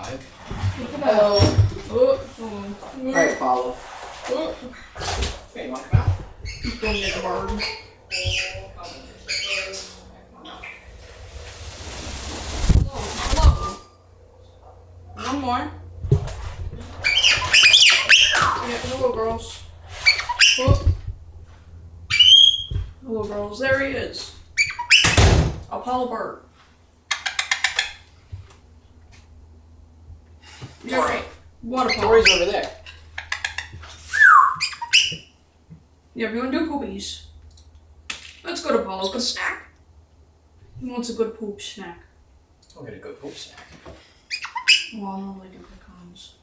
5. Hello. Alright, Apollo. Okay, you want to come out? He's going to the bird. Hello. One more. Yeah, hello, girls. Whoop. Hello, girls. There he is. Apollo Bird. Alright. What Apollo? Tori's over there. Yeah, we want to do poopies. Let's go to Apollo. Good snack. He wants a good poop snack. I'll get a good poop snack. Well, I'll normally do pecans.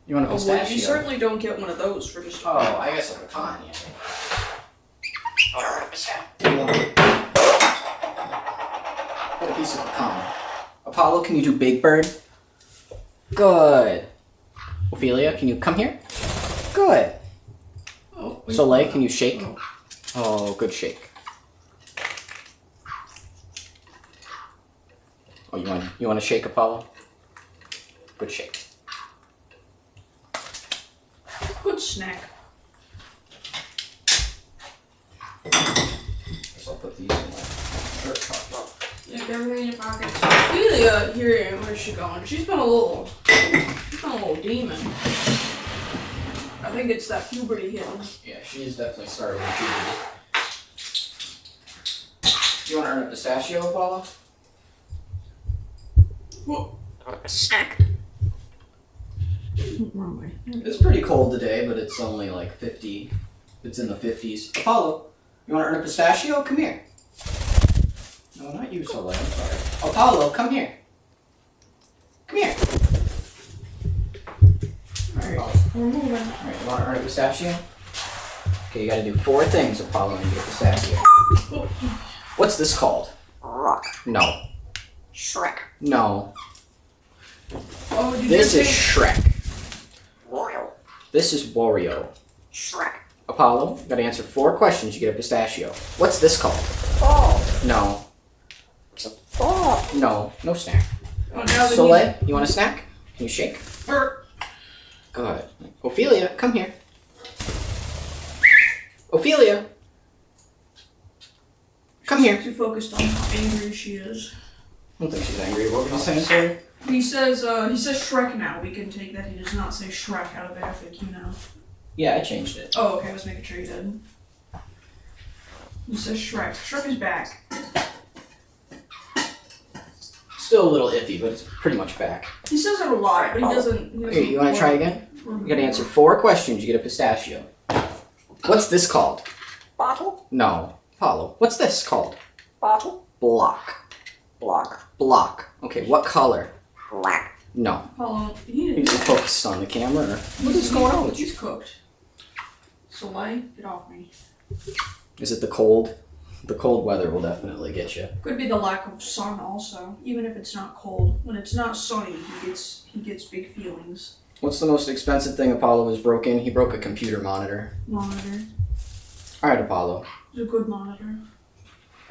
You want a Oh, well, pistachio? you certainly don't get one of those for just. Oh, I guess a pecan, yeah. Get a piece of pecan. Apollo, can you do Big Bird? Good. Ophelia, can you come here? Good. Oh, Soleil, can you shake? Oh, good shake. Oh, you want to shake, Apollo? Good shake. Good snack. Guess I'll put these in my shirt pocket. Yeah, get everything in your pockets. Ophelia, here, where's she going? She's been a little demon. I think it's that puberty hitting. Yeah, she's definitely started with puberty. Do you want to earn a pistachio, Apollo? Whoa. Snack. Wrong way. It's pretty cold today, but it's only like 50. It's in the 50s. Apollo, you want to earn a pistachio? Come here. No, not you, Soleil. I'm sorry. Apollo, come here. Come here. Alright, we're moving. Alright, you want to earn a pistachio? Okay, you gotta do 4 things, Apollo, and you get a pistachio. What's this called? Rock. No. Shrek. No. Oh, did This you is Shrek. Royal. This is Wario. Shrek. Apollo, you gotta answer 4 questions, you get a pistachio. What's this called? Ball. No. Ball. No. No snack. Oh, now that Soleil, you want a snack? Can you shake? Er, Good. Ophelia, come here. Ophelia. Come here. Too focused on how angry she is. I don't think she's angry. What were you saying, sorry? He says Shrek now. We can take that he does not say Shrek out of FAQ now. Yeah, I changed it. Oh, okay, I was making sure you did. He says Shrek. Shrek is back. Still a little iffy, but it's pretty much back. He says it a lot, but he doesn't. Here, you want to try again? You gotta answer 4 questions, you get a pistachio. What's this called? Bottle. No. Apollo. What's this called? Bottle. Block. Block. Block. Okay, what color? Black. No. Apollo, he He's focused on the camera. Or what is going on with you? He's cooked. Soleil, get off me. Is it the cold? The cold weather will definitely get you. Could be the lack of sun also. Even if it's not cold, when it's not sunny, he gets big feelings. What's the most expensive thing Apollo has broken? He broke a computer monitor. Monitor. Alright, Apollo. It's a good monitor.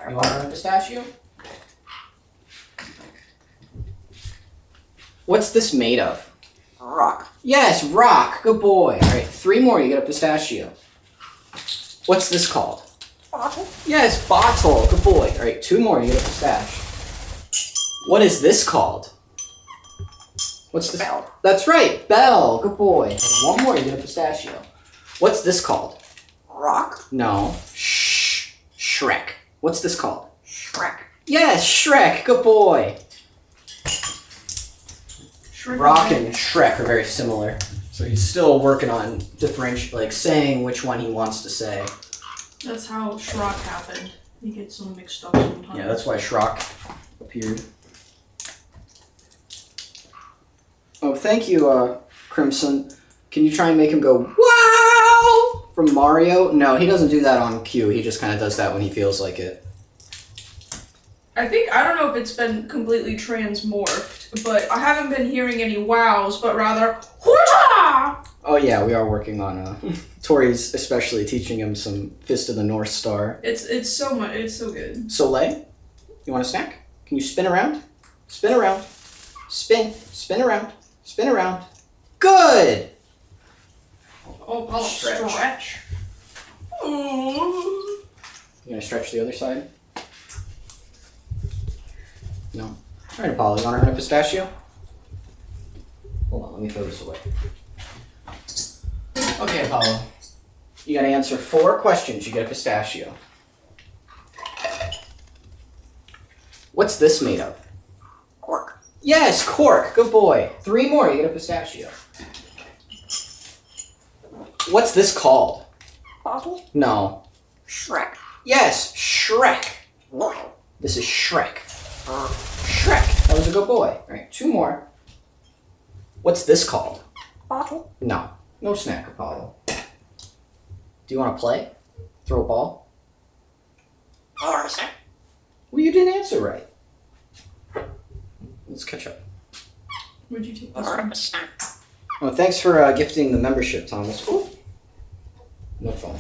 You want a pistachio? What's this made of? Rock. Yes, rock. Good boy. Alright, 3 more, you get a pistachio. What's this called? Bottle. Yes, bottle. Good boy. Alright, 2 more, you get a pistache. What is this called? What's this? Bell. That's right, bell. Good boy. 1 more, you get a pistachio. What's this called? Rock. No. Shh. Shrek. What's this called? Shrek. Yes, Shrek. Good boy. Shrek Rock and Shrek are very similar. So he's still working on saying which one he wants to say. That's how Shrock happened. He gets them mixed up sometimes. Yeah, that's why Shrock appeared. Oh, thank you, Crimson. Can you try and make him go, wow, from Mario? No, he doesn't do that on cue. He just kind of does that when he feels like it. I don't know if it's been completely transmorphed, but I haven't been hearing any wows, but rather, hoo-yah! Oh yeah, we are working on, Tori's especially teaching him some Fist of the North Star. It's so good. Soleil, you want a snack? Can you spin around? Spin around. Spin. Spin around. Spin around. Good! Oh, Apollo, stretch. Ooh. You gonna stretch the other side? No. Alright, Apollo, you wanna earn a pistachio? Hold on, let me throw this away. Okay, Apollo. You gotta answer 4 questions, you get a pistachio. What's this made of? Cork. Yes, cork. Good boy. 3 more, you get a pistachio. What's this called? Bottle. No. Shrek. Yes, Shrek. Whoa. This is Shrek. Shrek. That was a good boy. All right, 2 more. What's this called? Bottle. No. No snack, Apollo. Do you want to play? Throw a ball? Parrot. Well, you didn't answer right. Let's catch up. Would you take this one? Parrot. Well, thanks for gifting the membership, Thomas. Ooh. No phone.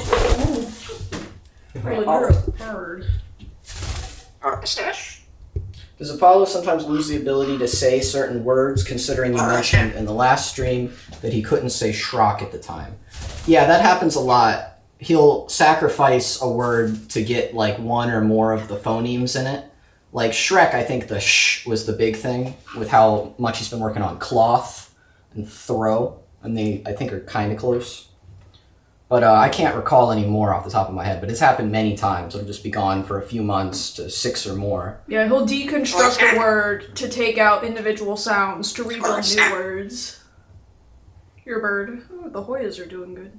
Well, you're a bird. Parrot. Does Apollo sometimes lose the ability to say certain words, considering you mentioned in the last stream that he couldn't say Shrock at the time? Yeah, that happens a lot. He'll sacrifice a word to get like 1 or more of the phonemes in it. Like Shrek, I think the sh was the big thing with how much he's been working on cloth and throw, and they I think are kind of close. But I can't recall any more off the top of my head, but it's happened many times. It'll just be gone for a few months to 6 or more. Yeah, he'll deconstruct a word to take out individual sounds to rebuild new words. You're a bird. Oh, the Hoyas are doing good.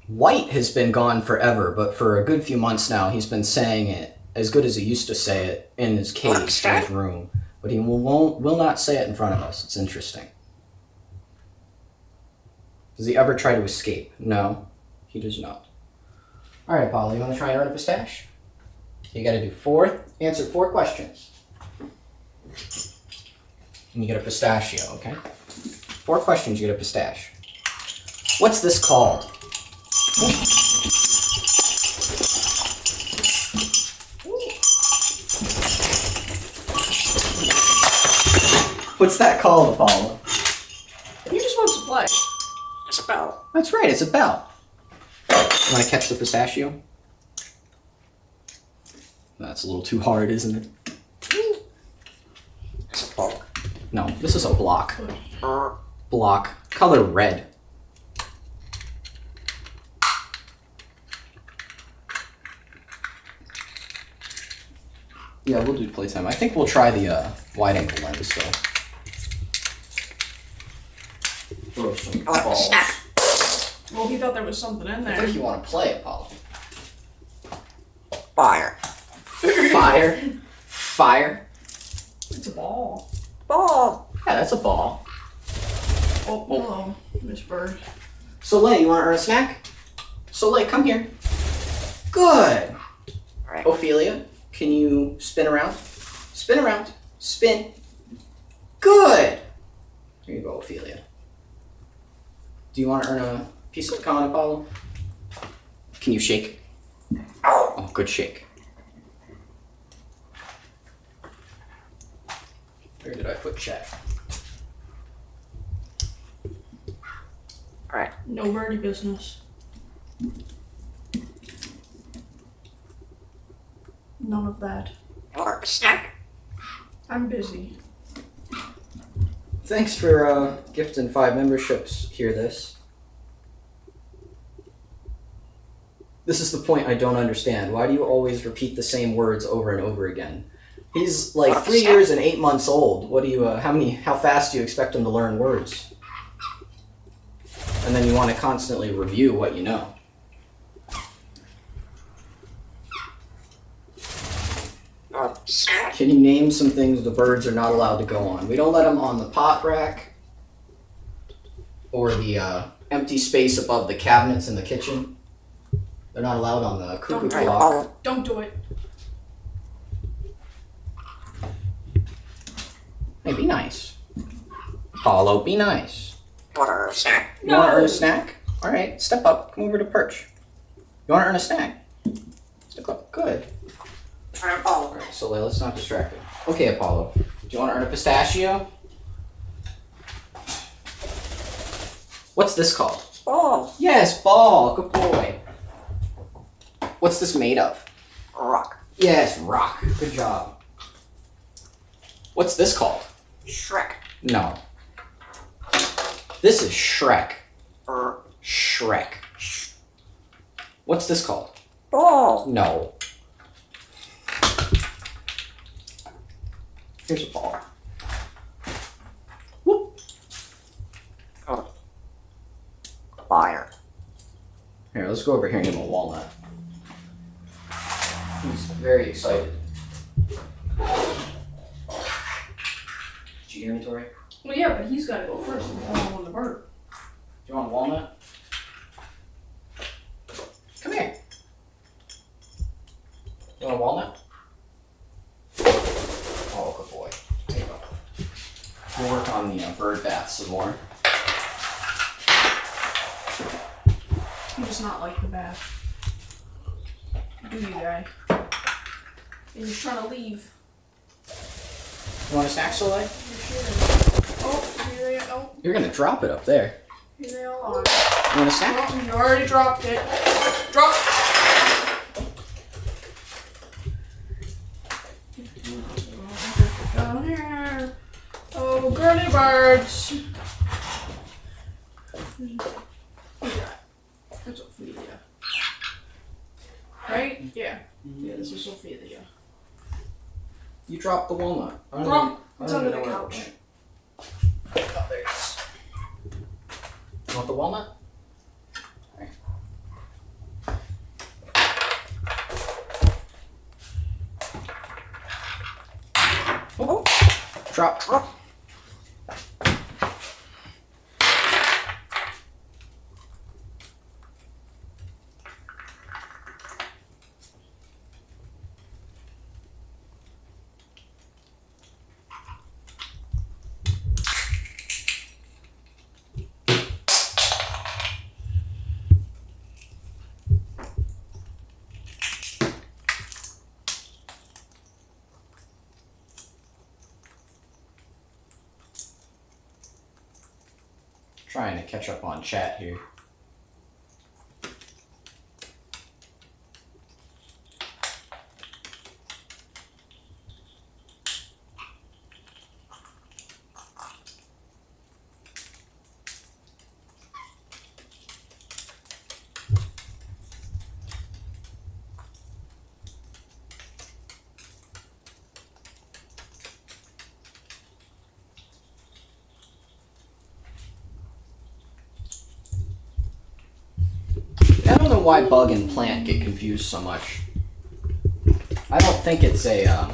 White has been gone forever, but for a good few months now, he's been saying it as good as he used to say it in his cage, in his room. But he will not say it in front of us. It's interesting. Does he ever try to escape? No, he does not. All right, Apollo, you want to try and earn a pistache? You got to do answer 4 questions. And you get a pistachio, okay? 4 questions, you get a pistache. What's this called? What's that called, Apollo? He just wants to play. It's a bell. That's right, it's a bell. You want to catch the pistachio? That's a little too hard, isn't it? It's a ball. No, this is a block. Block. Color red. Yeah, we'll do playtime. I think we'll try the wide angle lens though. Throw some balls. Well, he thought there was something in I there. think you want to play, Apollo. Fire. Fire. Fire. It's a ball. Ball. Yeah, that's a ball. Oh, hello, Miss Bird. Soleil, you want to earn a snack? Soleil, come here. Good. Right. Ophelia, can you spin around? Spin around. Spin. Good. Here you go, Ophelia. Do you want to earn a piece of pecan, Apollo? Can you shake? Oh, good shake. Where did I put Chet? All right. No birdie business. None of that. Or snack. I'm busy. Thanks for gifting 5 memberships. Hear this. This is the point I don't understand. Why do you always repeat the same words over and over again? He's like 3 years and 8 months old. What do you? How fast do you expect him to learn words? And then you want to constantly review what you know. Or snack. Can you name some things the birds are not allowed to go on? We don't let them on the pot rack or the empty space above the cabinets in the kitchen. They're not allowed on the cuckoo Don't clock. Ball. Don't do it. Hey, be nice. Apollo, be nice. Or snack. You want to No. earn a snack? All right, step up. Come over to perch. You want to earn a snack? Step up. Good. Or ball. All right, so let's not distract him. Okay, Apollo. Do you want to earn a pistachio? What's this called? Ball. Yes, ball. Good boy. What's this made of? Rock. Yes, rock. Good job. What's this called? Shrek. No. This is Shrek. Er. Shrek. What's this called? Ball. No. Here's a ball. Whoop. Oh. Fire. Here, let's go over here and give him a walnut. He's very excited. Did you hear me, Tori? Well, yeah, but he's gotta go first and pull on the bird. Do you want a walnut? Come here. You want a walnut? Oh, good boy. There you go. We'll work on the bird bath some more. He does not like the bath. Do you, guy? And he's trying to leave. You want a snack, Soleil? Oh, here they are. Oh, You're gonna drop it up there. here they all are. You want a snack? Oh, you already dropped it. Drop. Down here. Oh, girly birds. Yeah. That's Ophelia. Right? Yeah. Yeah, this is Ophelia. You dropped the walnut. Drop. I It's don't under even the know where it couch. went. Oh, there it is. You want the walnut? Alright. Oh. Drop. Trying to catch up on chat here. I don't know why bug and plant get confused so much. I don't think it's a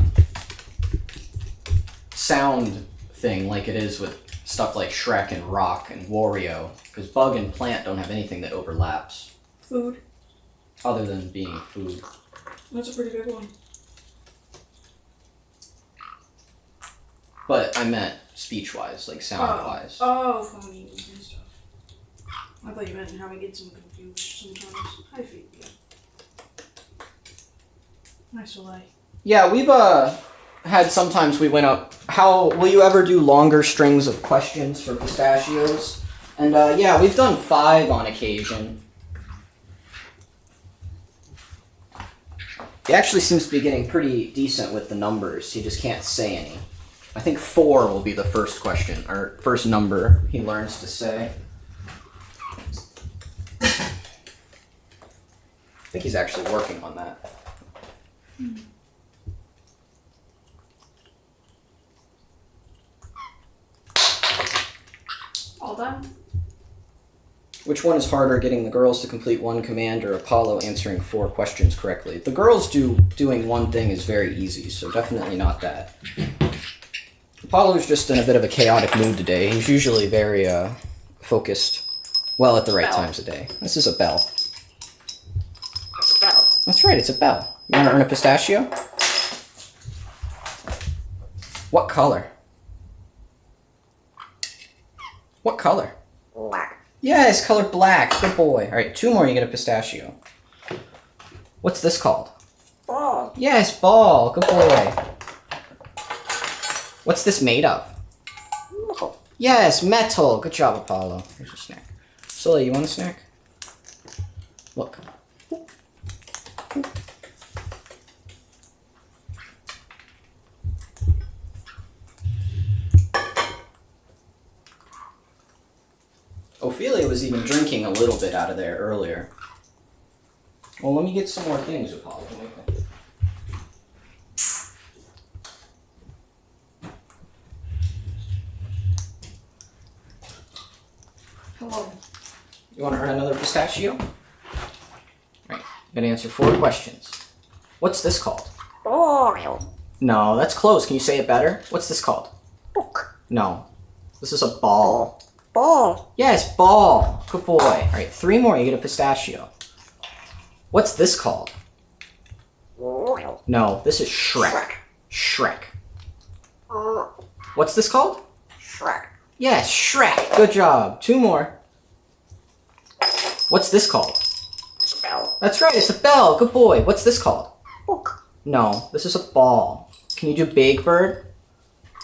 sound thing like it is with stuff like Shrek and Rock and Wario, because bug and plant don't have anything that overlaps Food. other than being food. That's a pretty big one. But I meant speech-wise, like sound-wise. Oh, phonemes and stuff. I thought you meant how we get some confused sometimes. Hi, Phoebe. Nice Soleil. Yeah, we've had sometimes we went up. How will you ever do longer strings of questions for pistachios? And yeah, we've done 5 on occasion. He actually seems to be getting pretty decent with the numbers. He just can't say any. I think 4 will be the first question, or first number he learns to say. I think he's actually working on that. All done? Which one is harder, getting the girls to complete one command or Apollo answering 4 questions correctly? The girls doing one thing is very easy, so definitely not that. Apollo's just in a bit of a chaotic mood today. He's usually very focused, well, at the right Bell. times of day. This is a bell. It's a bell. That's right, it's a bell. You want to earn a pistachio? What color? What color? Black. Yes, color black. Good boy. All right, 2 more, you get a pistachio. What's this called? Ball. Yes, ball. Good boy. What's this made of? Metal. Yes, metal. Good job, Apollo. Here's your snack. Soleil, you want a snack? Look. Ophelia was even drinking a little bit out of there earlier. Well, let me get some more things, Apollo. Hello. You want to earn another pistachio? Right. You gotta answer 4 questions. What's this called? Ball. No, that's close. Can you say it better? What's this called? Book. No. This is a ball. Ball. Yes, ball. Good boy. All right, 3 more. You get a pistachio. What's this called? Royal. No, this is Shrek. Shrek. What's this called? Shrek. Yes, Shrek. Good job. 2 more. What's this called? Spell. That's right, it's a bell. Good boy. What's this called? Book. No, this is a ball. Can you do Big Bird?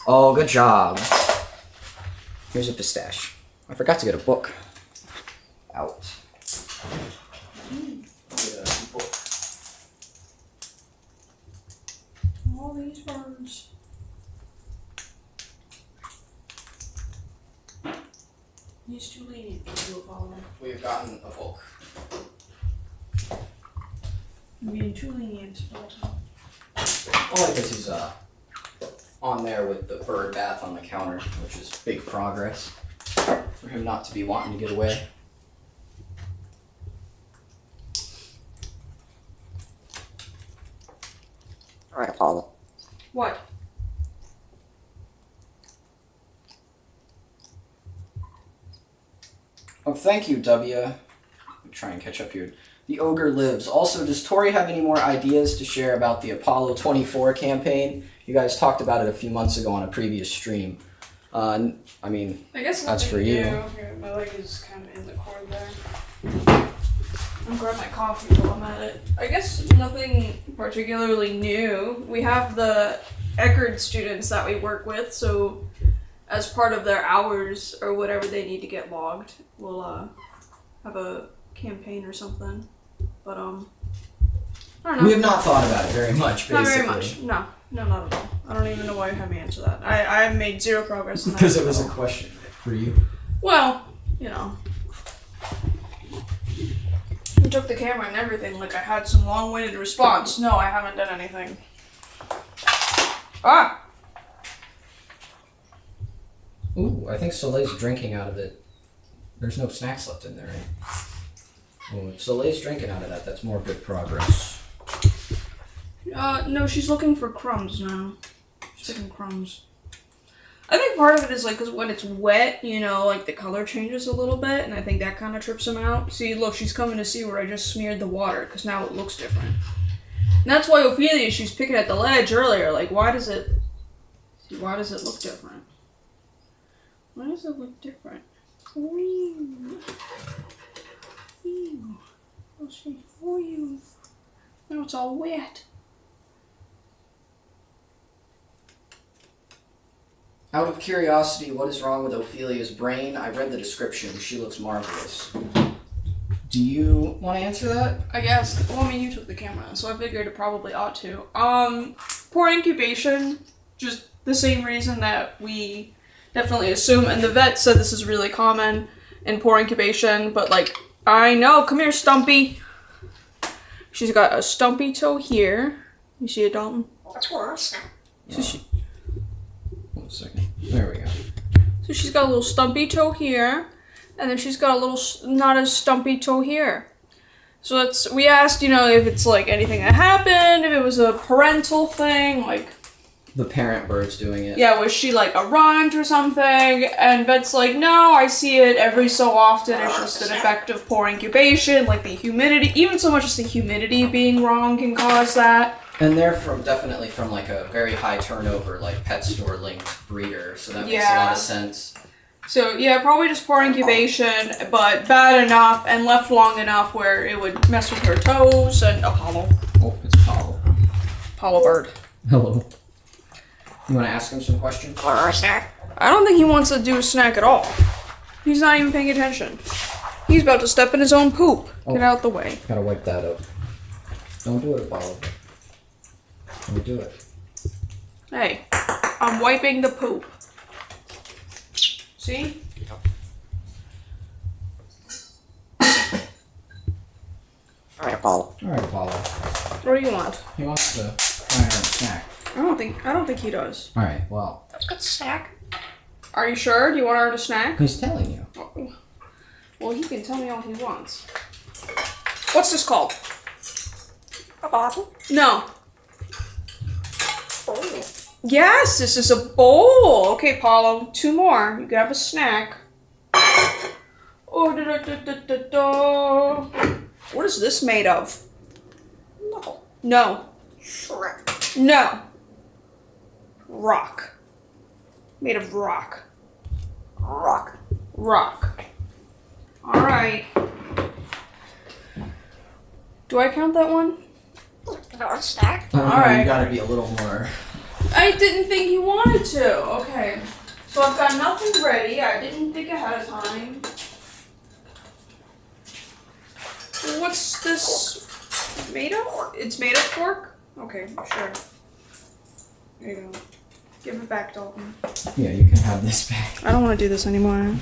Oh, good job. Here's a pistache. I forgot to get a book. Out. All these birds. He's too lenient to do a follow. We've gotten a book. I'm being too lenient. Only because he's on there with the bird bath on the counter, which is big progress for him not to be wanting to get away. Alright, Apollo. What? Oh, thank you, W. Let me try and catch up here. The ogre lives. Also, does Tori have any more ideas to share about the Apollo 24 campaign? You guys talked about it a few months ago on a previous stream. I mean, I guess that's for nothing you. new. Here, my leg is kind of in the cord there. I'll grab my coffee while I'm at it. I guess nothing particularly new. We have the Eckerd students that we work with, so as part of their hours or whatever they need to get logged, we'll have a campaign or something. But I don't know. We have not thought about it very much, basically. Not very much. No, not at all. I don't even know why you had me answer that. I have made 0 progress in that. Because it was a question for you. Well, you know. I took the camera and everything, like I had some long-winded response. No, I haven't done anything. Ah! Ooh, I think Soleil's drinking out of it. There's no snacks left in there, right? Oh, if Soleil's drinking out of that, that's more good progress. No, she's looking for crumbs now. She's looking crumbs. I think part of it is like, because when it's wet, you know, like the color changes a little bit, and I think that kind of trips him out. See, look, she's coming to see where I just smeared the water, because now it looks different. And that's why Ophelia, she was picking at the ledge earlier, like, why does it look different? Why does it look different? Ooh. Ew. Oh, see. Oh, you. Now it's all wet. Out of curiosity, what is wrong with Ophelia's brain? I read the description. She looks marvelous. Do you want to answer that? I guess. Well, I mean, you took the camera, so I figured it probably ought to. Poor incubation. Just the same reason that we definitely assume, and the vet said this is really common in poor incubation, but like, I know. Come here, Stumpy. She's got a stumpy toe here. You see it, Dalton? That's worse. So she, 1 second. There we go. So she's got a little stumpy toe here, and then she's got a little not as stumpy toe here. So we asked, you know, if it's like anything that happened, if it was a parental thing, like, The parent bird's doing it. yeah, was she like a runt or something? And Bet's like, no, I see it every so often. It's just an effect of poor incubation, like the humidity, even so much as the humidity being wrong can cause that. And they're definitely from like a very high turnover, like pet store linked breeder, so that makes a lot of sense. So yeah, probably just poor incubation, but bad enough and left long enough where it would mess with her toes and Apollo. Oh, it's Apollo. Apollo bird. Hello. You want to ask him some questions? Or a snack. I don't think he wants to do a snack at all. He's not even paying attention. He's about to step in his own poop. Get Oh. out the way. Gotta wipe that up. Don't do it, Apollo. Don't do it. Hey, I'm wiping the poop. See? Alright, Apollo. Alright, Apollo. What do you want? He wants the iron snack. I don't think he does. Alright, well, That's a good snack. Are you sure? Do you want her to snack? he's telling you. Oh. Well, he can tell me all he wants. What's this called? A bottle. No. Oh. Yes, this is a bowl. Okay, Paulo, 2 more. You can have a snack. Oh, da, da, da, da, da, da. What is this made of? No. No. Shrek. No. Rock. Made of rock. Rock. Rock. Alright. Do I count that one? No, a snack. Alright. You gotta be a little more. I didn't think you wanted to. Okay. So I've got nothing ready. I didn't think ahead of time. What's this made of? It's made of pork? Okay, sure. There you go. Give it back, Dalton. Yeah, you can have this back. I don't want to do this anymore.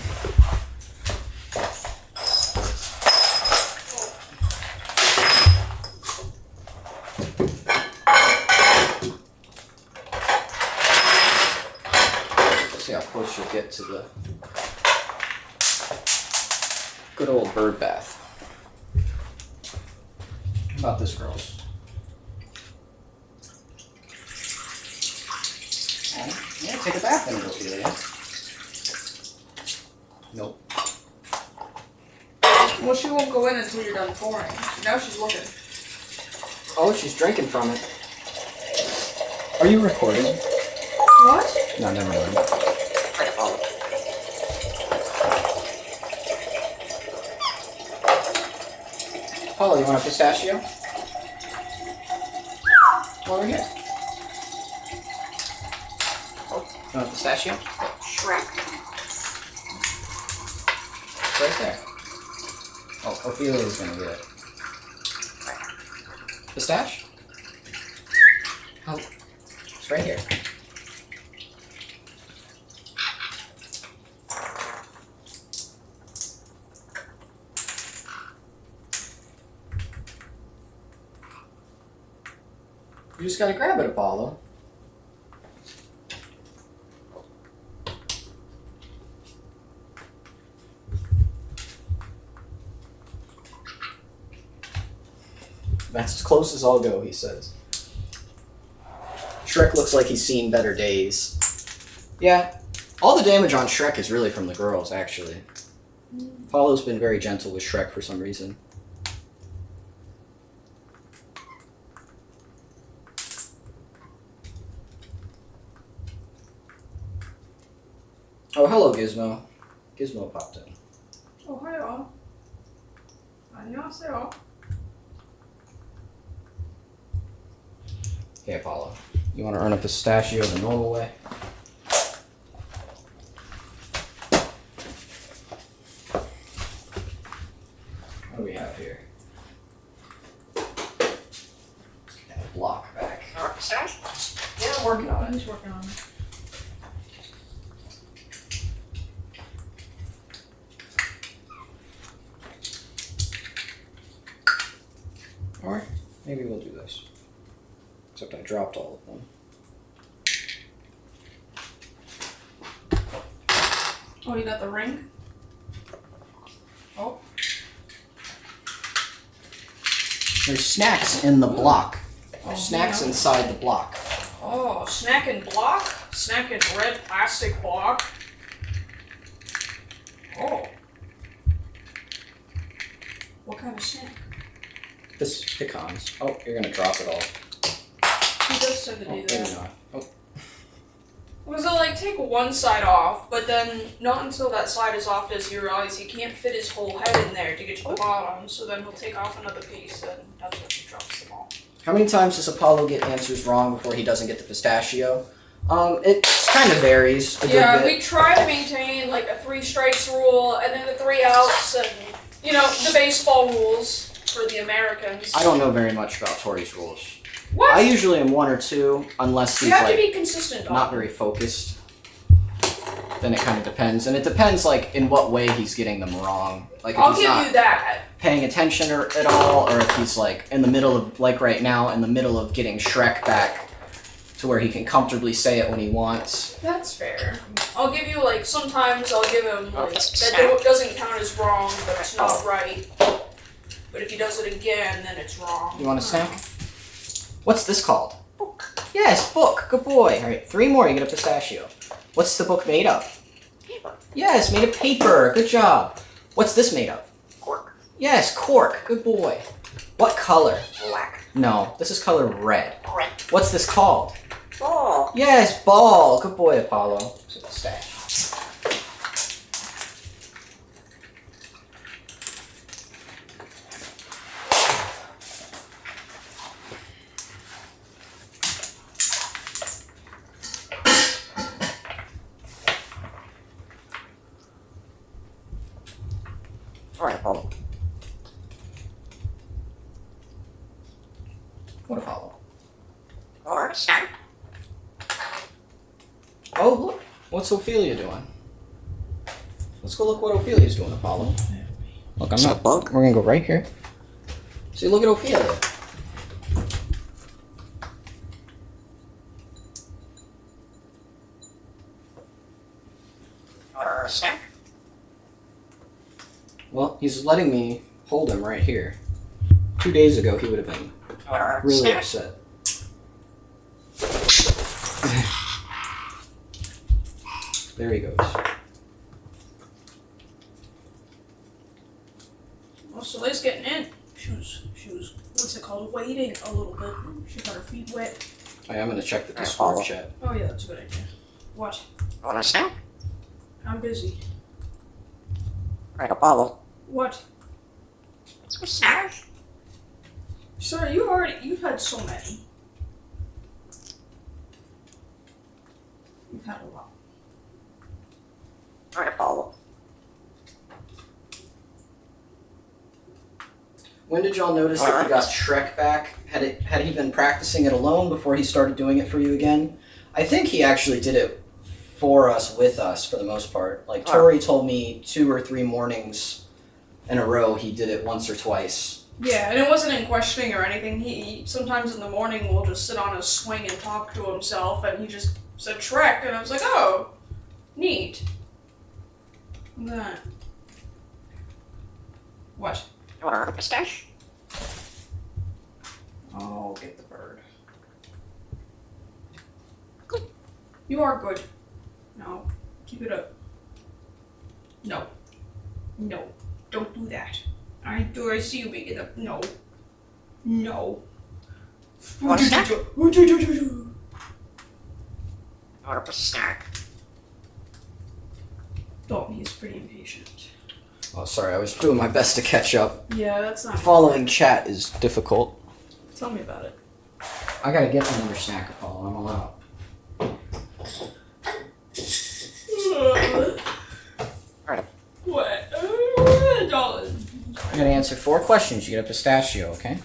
See how close you'll get to the good old bird bath. How about this, girls? Yeah, take a bath in it, Ophelia. Nope. Well, she won't go in until you're done pouring. Now she's looking. Oh, she's drinking from it. Are you recording? What? No, never mind. Alright, Apollo. Paula, you want a pistachio? Over here. You want a pistachio? Shrek. It's right there. Oh, Ophelia's gonna get it. Pistache? Oh, it's right here. You just gotta grab it, Apollo. That's as close as I'll go, he says. Shrek looks like he's seen better days. Yeah, all the damage on Shrek is really from the girls, actually. Apollo's been very gentle with Shrek for some reason. Oh, hello, Gizmo. Gizmo popped in. Oh, hi all. 안녕하세요. Okay, Apollo. You want to earn a pistachio the normal way? What do we have here? Got a block back. Alright, snack. Yeah, I'm working on it. He's working on it. Or maybe we'll do this. Except I dropped all of them. Oh, you got the ring? Oh. There's snacks in the block. Oh, There's snacks yeah. inside the block. Oh, snack and block? Snack and red plastic block? Oh. What kind of snack? This pecans. Oh, you're gonna drop it all. He does tend to Oh, do maybe that. not. Oh, Was it like take one side off, but then not until that side is off does he realize he can't fit his whole head in there to get to the bottom, so then he'll take off another piece and that's when he drops them all. how many times does Apollo get answers wrong before he doesn't get the pistachio? It kind of varies a good Yeah, bit. we try to maintain like a 3 strikes rule and then the 3 outs and You know, the baseball rules for the Americans. I don't know very much about Tori's rules. What? I usually am 1 or 2, unless he's You have to like be consistent. not very focused. Then it kind of depends, and it depends like in what way he's getting them wrong. Like if I'll he's give not you that. paying attention at all, or if he's like in the middle of, like right now, in the middle of getting Shrek back to where he can comfortably say it when he wants. That's fair. I'll give you like sometimes I'll give him like Okay. that doesn't count as wrong, but it's not right. But if he does it again, then it's wrong. You want a snack? What's this called? Book. Yes, book. Good boy. All right, 3 more. You get a pistachio. What's the book made of? Paper. Yes, made of paper. Good job. What's this made of? Cork. Yes, cork. Good boy. What color? Black. No, this is color red. Red. What's this called? Ball. Yes, ball. Good boy, Apollo. Stash. Alright, Apollo. What Apollo? Or snack. Oh, look. What's Ophelia doing? Let's go look what Ophelia's doing, Apollo. Look, I'm Is it not. a bug? We're gonna go right here. See, look at Ophelia. Or snack. Well, he's letting me hold him right here. 2 days ago, he would have been Or really snack. upset. There he goes. Well, Soleil's getting in. She was, what's it called, waiting a little bit. She got her feet wet. Oh, yeah, I'm gonna check the Alright, Discord follow. chat. Oh yeah, that's a good idea. What? Or a snack. I'm busy. Alright, Apollo. What? Or snack. Sir, you've had so many. You've had a lot. Alright, Apollo. When did y'all notice that we got Shrek back? Had he been practicing it alone before he started doing it for you again? I think he actually did it for us, with us, for the most part. Like, Tori told me 2 or 3 mornings in a row he did it once or twice. Yeah, and it wasn't in questioning or anything. He sometimes in the morning will just sit on a swing and talk to himself, and he just said Shrek, and I was like, oh, neat. That. What? Or a pistache. I'll get the bird. You are good. No, keep it up. No. No. Don't do that. I see you make it up. No. No. What's that? Or a snack. Dobby is pretty impatient. Oh, sorry, I was doing my best to catch up. Yeah, that's not. Following chat is difficult. Tell me about it. I gotta get another snack, Apollo. I'm allowed. Alright. What? Darling. I'm gonna answer 4 questions. You get a pistachio, okay?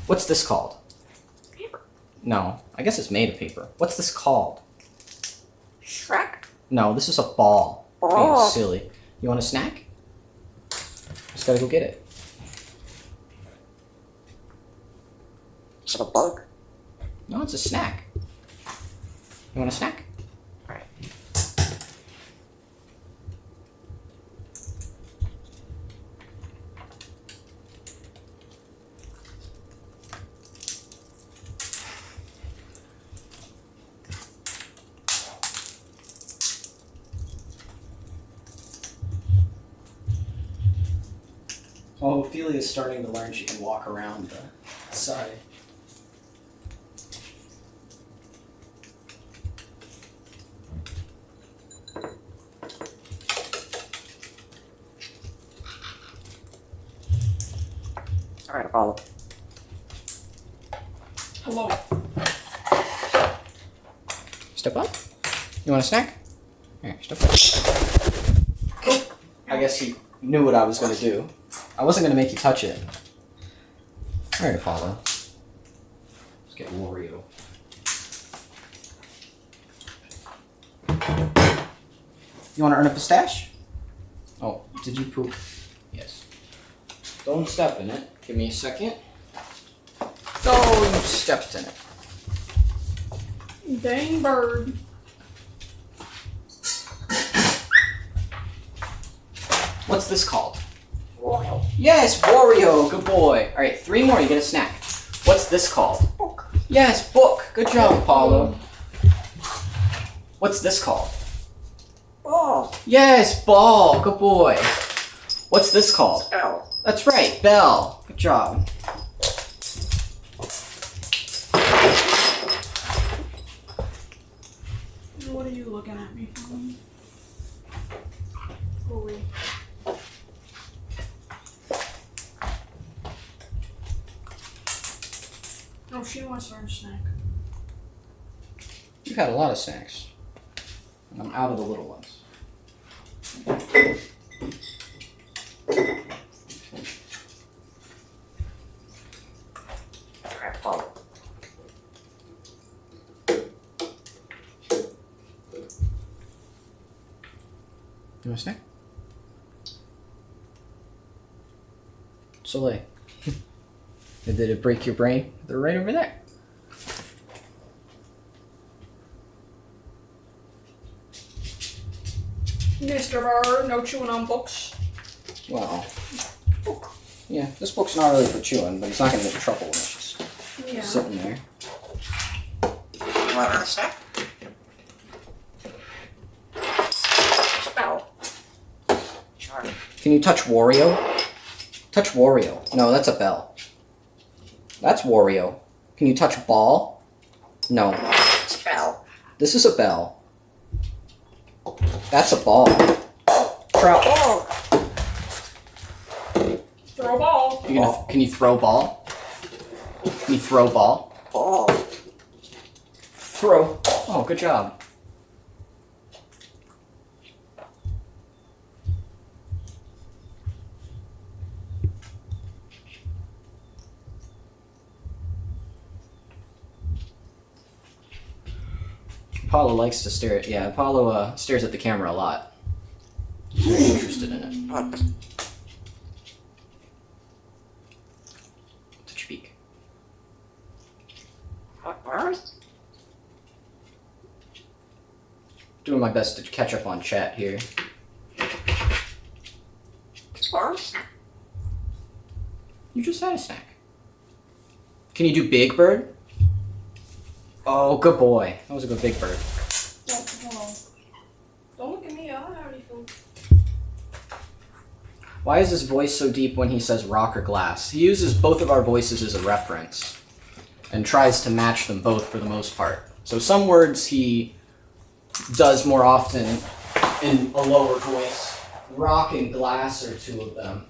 What's this called? Paper. No, I guess it's made of paper. What's this called? Shrek. No, this is a ball. Being Oh. silly. You want a snack? Just gotta go get it. Is it a bug? No, it's a snack. You want a snack? Alright. Oh, Ophelia's starting to learn she can walk around the side. Alright, Apollo. Hello. Step up. You want a snack? Here, step up. I guess he knew what I was gonna do. I wasn't gonna make you touch it. Alright, Apollo. Let's get Wario. You wanna earn a pistache? Oh, did you poop? Yes. Don't step in it. Give me a second. Oh, you stepped in it. Dang bird. What's this called? Wario. Yes, Wario. Good boy. All right, 3 more. You get a snack. What's this called? Book. Yes, book. Good job, Apollo. What's this called? Ball. Yes, ball. Good boy. What's this called? Bell. That's right, bell. Good job. What are you looking at me from? Holy. Oh, she wants her snack. You've had a lot of snacks. And I'm out of the little ones. Alright, Apollo. You want a snack? Soleil. Did it break your brain? They're right over there. Mr. Bird, no chewing on books. Well, yeah, this book's not really for chewing, but it's not gonna get in trouble when it's just Yeah. sitting there. You want a snack? Bell. Sure. Can you touch Wario? Touch Wario. No, that's a bell. That's Wario. Can you touch ball? No. It's Bell. This is a bell. That's a ball. Ball. Throw a ball. Can you throw ball? Can you throw ball? Ball. Throw. Oh, good job. Apollo likes to stare at, Apollo stares at the camera a lot. He's very interested in it. Touch your beak. Birds? Doing my best to catch up on chat here. Birds? You just had a snack. Can you do Big Bird? Oh, good boy. That was a good Big Bird. Hold on. Don't look at me. I don't have any food. Why is his voice so deep when he says rock or glass? He uses both of our voices as a reference and tries to match them both for the most part. So some words he does more often in a lower voice. Rock and glass are 2 of them.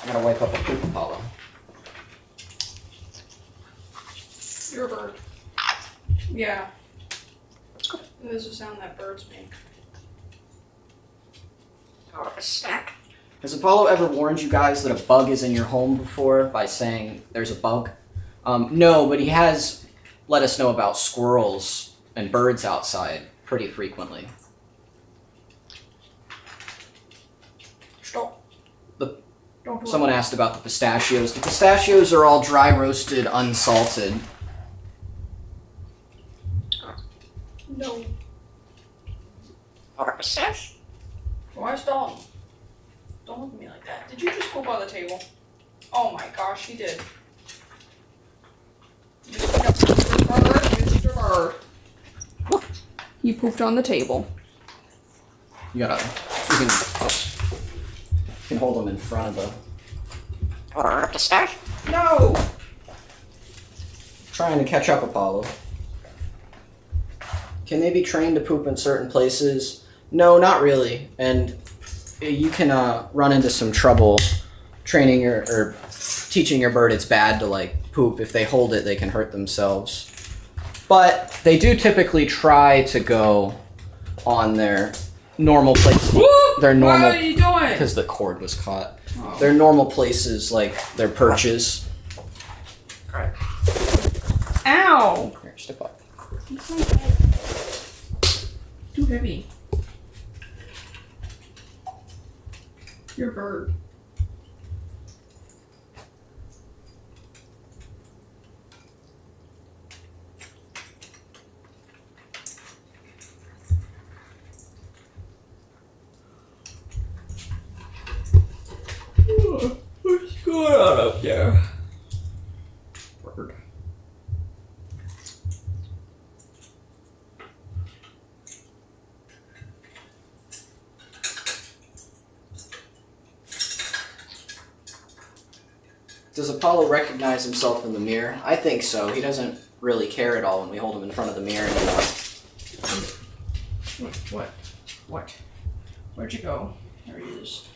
I gotta wipe up a poop, Apollo. You're a bird. Yeah. This is the sound that birds make. Or a snack? Has Apollo ever warned you guys that a bug is in your home before by saying there's a bug? No, but he has let us know about squirrels and birds outside pretty frequently. Stop. Don't do Someone asked about the pistachios. The pistachios are all dry roasted, unsalted. No. Or a snack? Why stop? Don't look at me like that. Did you just poop on the table? Oh my gosh, he did. Mr. Bird. He pooped on the table. You can hold them in front of the... Or a snack? No! Trying to catch up, Apollo. Can they be trained to poop in certain places? No, not really. And you can run into some trouble training or teaching your bird it's bad to like poop. If they hold it, they can hurt themselves. But they do typically try to go on their normal places. They're normal. What are you doing? Because the cord was caught. Oh. They're normal places, like their perches. Ow! Here, step up. Too heavy. You're a bird. What's going on up there? Bird. Does Apollo recognize himself in the mirror? I think so. He doesn't really care at all when we hold him in front of the mirror anymore. What? Where'd you go? There he is.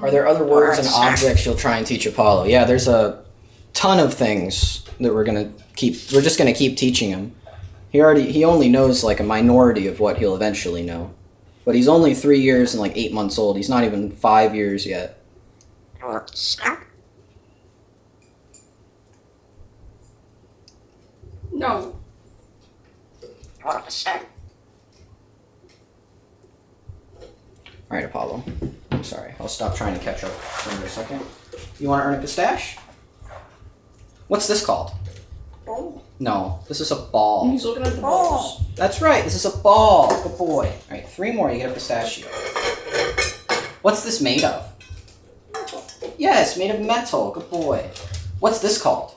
Are there other words and objects you'll try and teach Apollo? Yeah, there's a ton of things that we're just gonna keep teaching him. He only knows like a minority of what he'll eventually know. But he's only 3 years and like 8 months old. He's not even 5 years yet. No. Alright, Apollo. I'm sorry. I'll stop trying to catch up for a second. You want to earn a pistache? What's this called? No, this is a ball. He's looking at the balls. That's right, this is a ball. Good boy. Alright, 3 more, you get a pistachio. What's this made of? Yes, made of metal. Good boy. What's this called?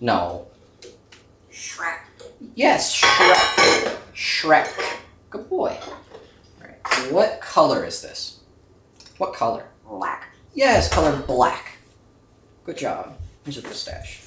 No. Shrek. Yes, Shrek. Shrek. Good boy. Alright, what color is this? What color? Black. Yes, color black. Good job. Here's a pistache.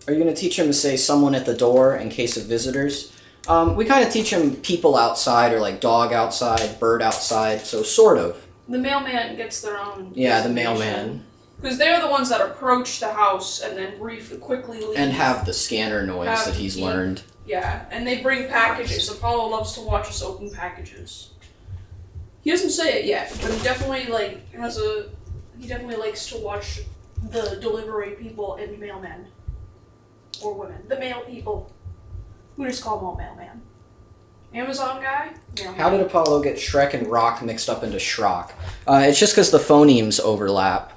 Are you going to teach him to say someone at the door in case of visitors? We kind of teach him people outside, or like dog outside, bird outside, so sort of. The mailman gets their own. Yeah, the mailman. Because they're the ones that approach the house and then quickly leave. And have the scanner noise that he's learned. Yeah, and they bring packages. Apollo loves to watch us open packages. He doesn't say it yet, but he definitely he definitely likes to watch the delivery people and mailmen. Or women. The mail people. We just call them all mailman. Amazon guy? Mailman. How did Apollo get Shrek and Rock mixed up into Shrock? It's just because the phonemes overlap.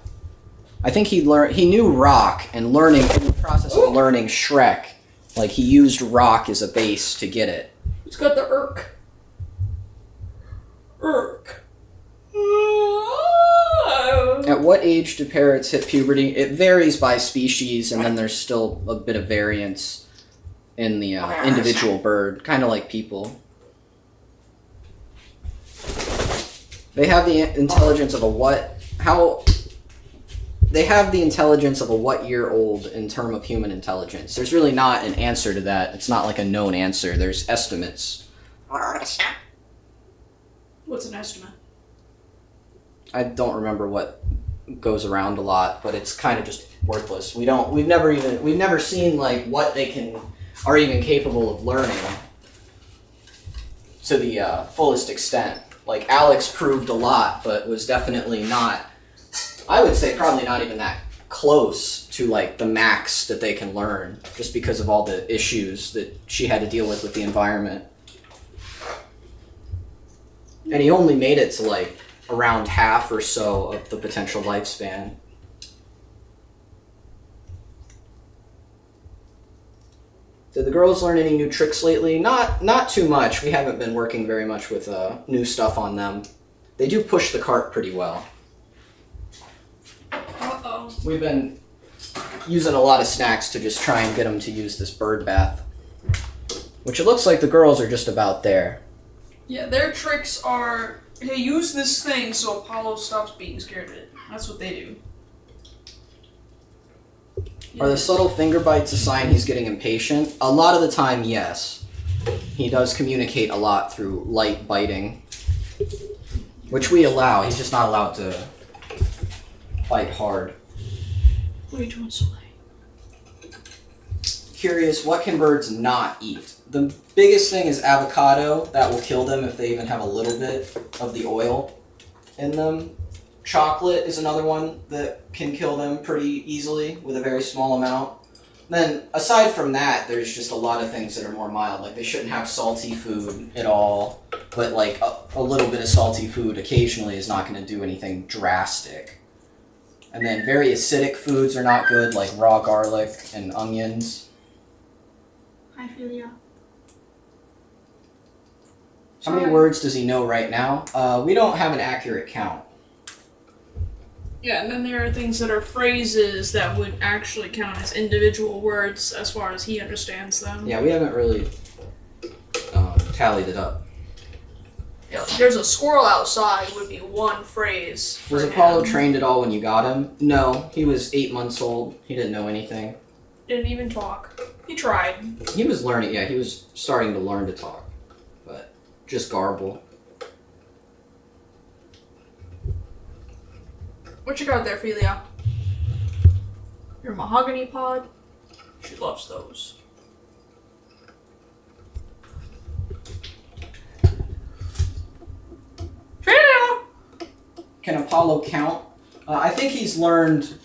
I think he knew Rock, and in the process of learning Shrek, like he used Rock as a base to get it. It's got the irk. Irk. At what age do parrots hit puberty? It varies by species, and then there's still a bit of variance in the individual bird, kind of like people. They have the intelligence of a what-year-old in term of human intelligence. There's really not an answer to that. It's not like a known answer. There's estimates. What's an estimate? I don't remember what goes around a lot, but it's kind of just worthless. We've never seen like what they are even capable of learning to the fullest extent. Like Alex proved a lot, but was definitely not, I would say probably not even that close to like the max that they can learn, just because of all the issues that she had to deal with the environment. And he only made it to like around half or so of the potential lifespan. Did the girls learn any new tricks lately? Not too much. We haven't been working very much with new stuff on them. They do push the cart pretty well. Uh-oh. We've been using a lot of snacks to just try and get them to use this bird bath. Which it looks like the girls are just about there. Yeah, their tricks are, hey, use this thing so Apollo stops being scared of it. That's what they do. Are the subtle finger bites a sign he's getting impatient? A lot of the time, yes. He does communicate a lot through light biting, which we allow. He's just not allowed to bite hard. What are you doing, Soleil? Curious, what can birds not eat? The biggest thing is avocado. That will kill them if they even have a little bit of the oil in them. Chocolate is another one that can kill them pretty easily with a very small amount. Then, aside from that, there's just a lot of things that are more mild. Like, they shouldn't have salty food at all. But, like, a little bit of salty food occasionally is not going to do anything drastic. And then very acidic foods are not good, like raw garlic and onions. Hi, Philia. How many words does he know right now? We don't have an accurate count. Yeah, and then there are things that are phrases that would actually count as individual words as far as he understands them. Yeah, we haven't really tallied it up. Yeah, like, there's a squirrel outside would be one phrase. Was for Apollo him. trained at all when you got him? No, he was 8 months old. He didn't know anything. Didn't even talk. He tried. He was learning, yeah, he was starting to learn to talk. But just garble. What you got there, Philia? Your mahogany pod? She loves those. Philia! Can Apollo count? I think he's learned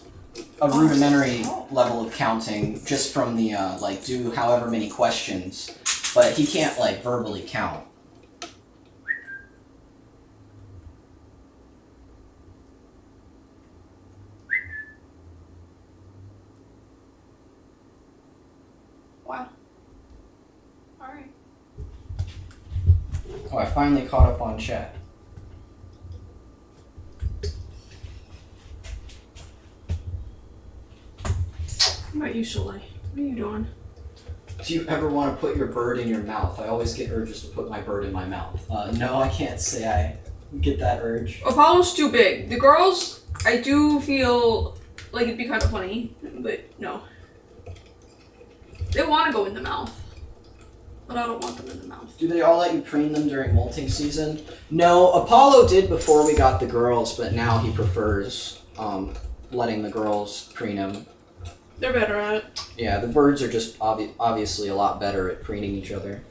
a rudimentary level of counting just from the, like, do however many questions. But he can't, like, verbally count. Wow. Alright. Oh, I finally caught up on chat. What about you, Soleil? What are you doing? Do you ever want to put your bird in your mouth? I always get urges to put my bird in my mouth. No, I can't say I get that urge. Apollo's too big. The girls, I do feel like it'd be kind of funny, but no. They want to go in the mouth, but I don't want them in the mouth. Do they all let you preen them during molting season? No, Apollo did before we got the girls, but now he prefers letting the girls preen him. They're better at it. Yeah, the birds are just obviously a lot better at preening each other.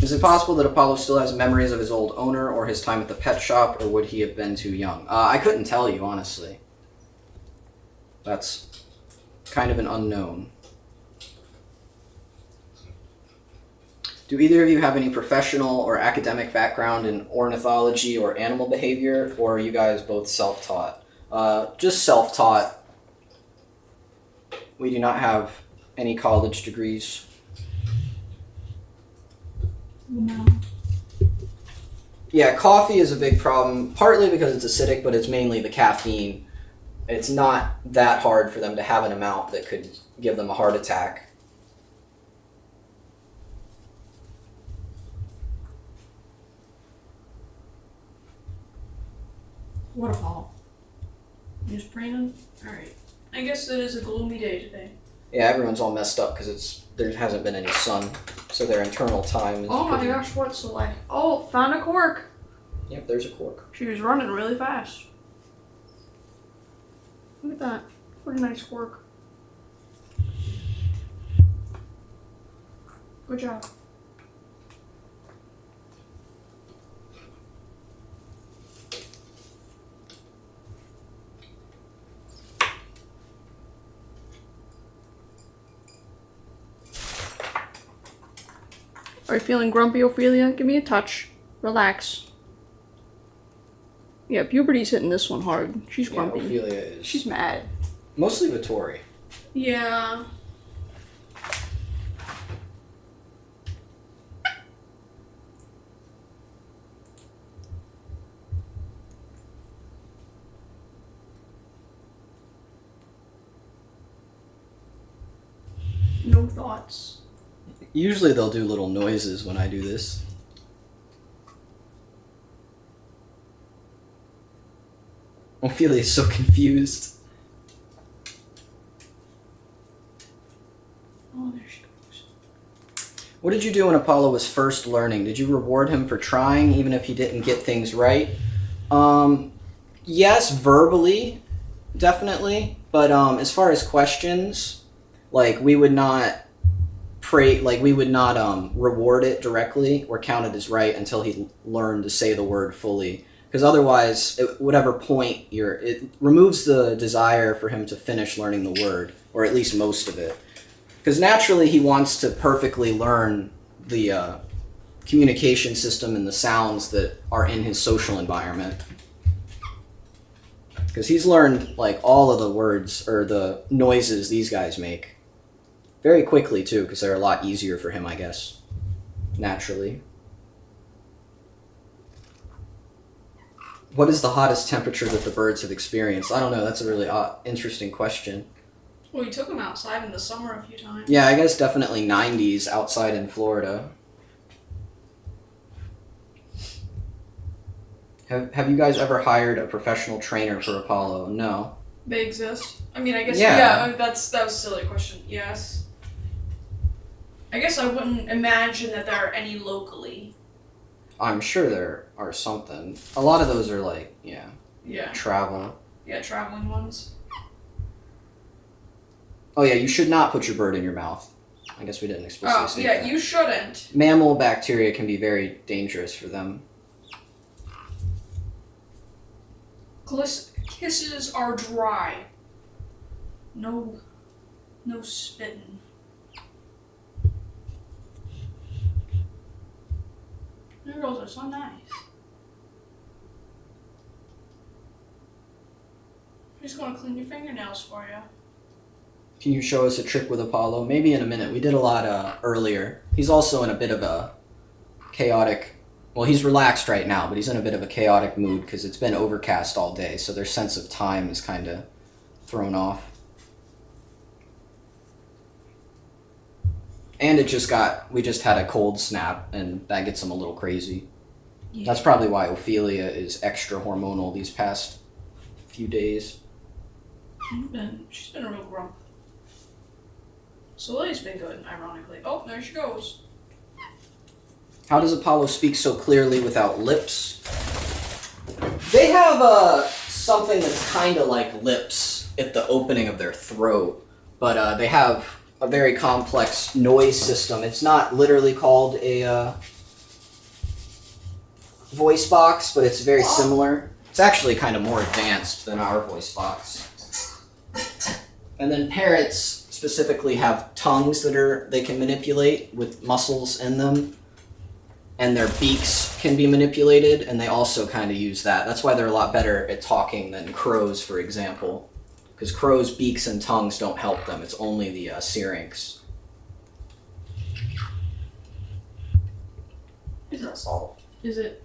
Is it possible that Apollo still has memories of his old owner or his time at the pet shop, or would he have been too young? I couldn't tell you, honestly. That's kind of an unknown. Do either of you have any professional or academic background in ornithology or animal behavior, or are you guys both self-taught? Just self-taught. We do not have any college degrees. No. Yeah, coffee is a big problem, partly because it's acidic, but it's mainly the caffeine. It's not that hard for them to have an amount that could give them a heart attack. What a fall. You just preening? Alright. I guess it is a gloomy day today. Yeah, everyone's all messed up because there hasn't been any sun, so their internal time is Oh my pretty... gosh, what's the way? Oh, found a cork. Yep, there's a cork. She was running really fast. Look at that. What a nice cork. Good job. Are you feeling grumpy, Ophelia? Give me a touch. Relax. Yeah, puberty's hitting this one hard. She's grumpy. Yeah, Ophelia is... She's mad. Mostly Vittori. Yeah. No thoughts. Usually they'll do little noises when I do this. Ophelia's so confused. Oh, there she goes. What did you do when Apollo was first learning? Did you reward him for trying, even if he didn't get things right? Yes, verbally, definitely. But as far as questions, like we would not reward it directly or count it as right until he learned to say the word fully. Because otherwise, at whatever point it removes the desire for him to finish learning the word, or at least most of it. Because naturally he wants to perfectly learn the communication system and the sounds that are in his social environment. Because he's learned like all of the words or the noises these guys make. Very quickly too, because they're a lot easier for him, I guess. Naturally. What is the hottest temperature that the birds have experienced? I don't know, that's a really interesting question. Well, you took him outside in the summer a few times. Yeah, I guess definitely 90s outside in Florida. Have you guys ever hired a professional trainer for Apollo? No. They exist. I mean, I guess Yeah. I mean, that was a silly question. Yes. I guess I wouldn't imagine that there are any locally. I'm sure there are something. A lot of those are like, yeah, travel. Yeah, traveling ones. Oh yeah, you should not put your bird in your mouth. I guess we didn't explicitly say that. You shouldn't. Mammal bacteria can be very dangerous for them. Kisses are dry. No spitting. You girls are so nice. I'm just gonna clean your fingernails for you. Can you show us a trick with Apollo? Maybe in a minute. We did a lot earlier. He's also in a bit of a chaotic... Well, he's relaxed right now, but he's in a bit of a chaotic mood because it's been overcast all day, so their sense of time is kind of thrown off. And we just had a cold snap, and that gets them a little crazy. Yeah. That's probably why Ophelia is extra hormonal these past few days. She's been a real grump. Soleil's been good, ironically. Oh, there she goes. How does Apollo speak so clearly without lips? They have something that's kind of like lips at the opening of their throat, but they have a very complex noise system. It's not literally called a voice box, but it's very similar. It's actually kind of more advanced than our voice box. And then parrots specifically have tongues that they can manipulate with muscles in them. And their beaks can be manipulated, and they also kind of use that. That's why they're a lot better at talking than crows, for example. Because crows' beaks and tongues don't help them. It's only the syrinx. Is it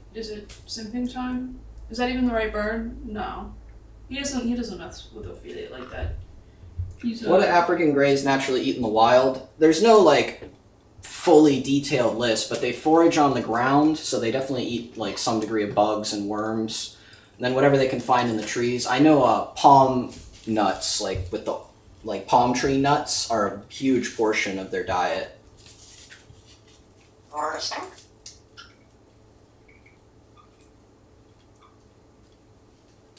simping time? Is that even the right bird? No. He doesn't mess with Ophelia like that. What do African greys naturally eat in the wild? There's no fully detailed list, but they forage on the ground, so they definitely eat some degree of bugs and worms. And then whatever they can find in the trees. I know palm nuts, with the palm tree nuts, are a huge portion of their diet.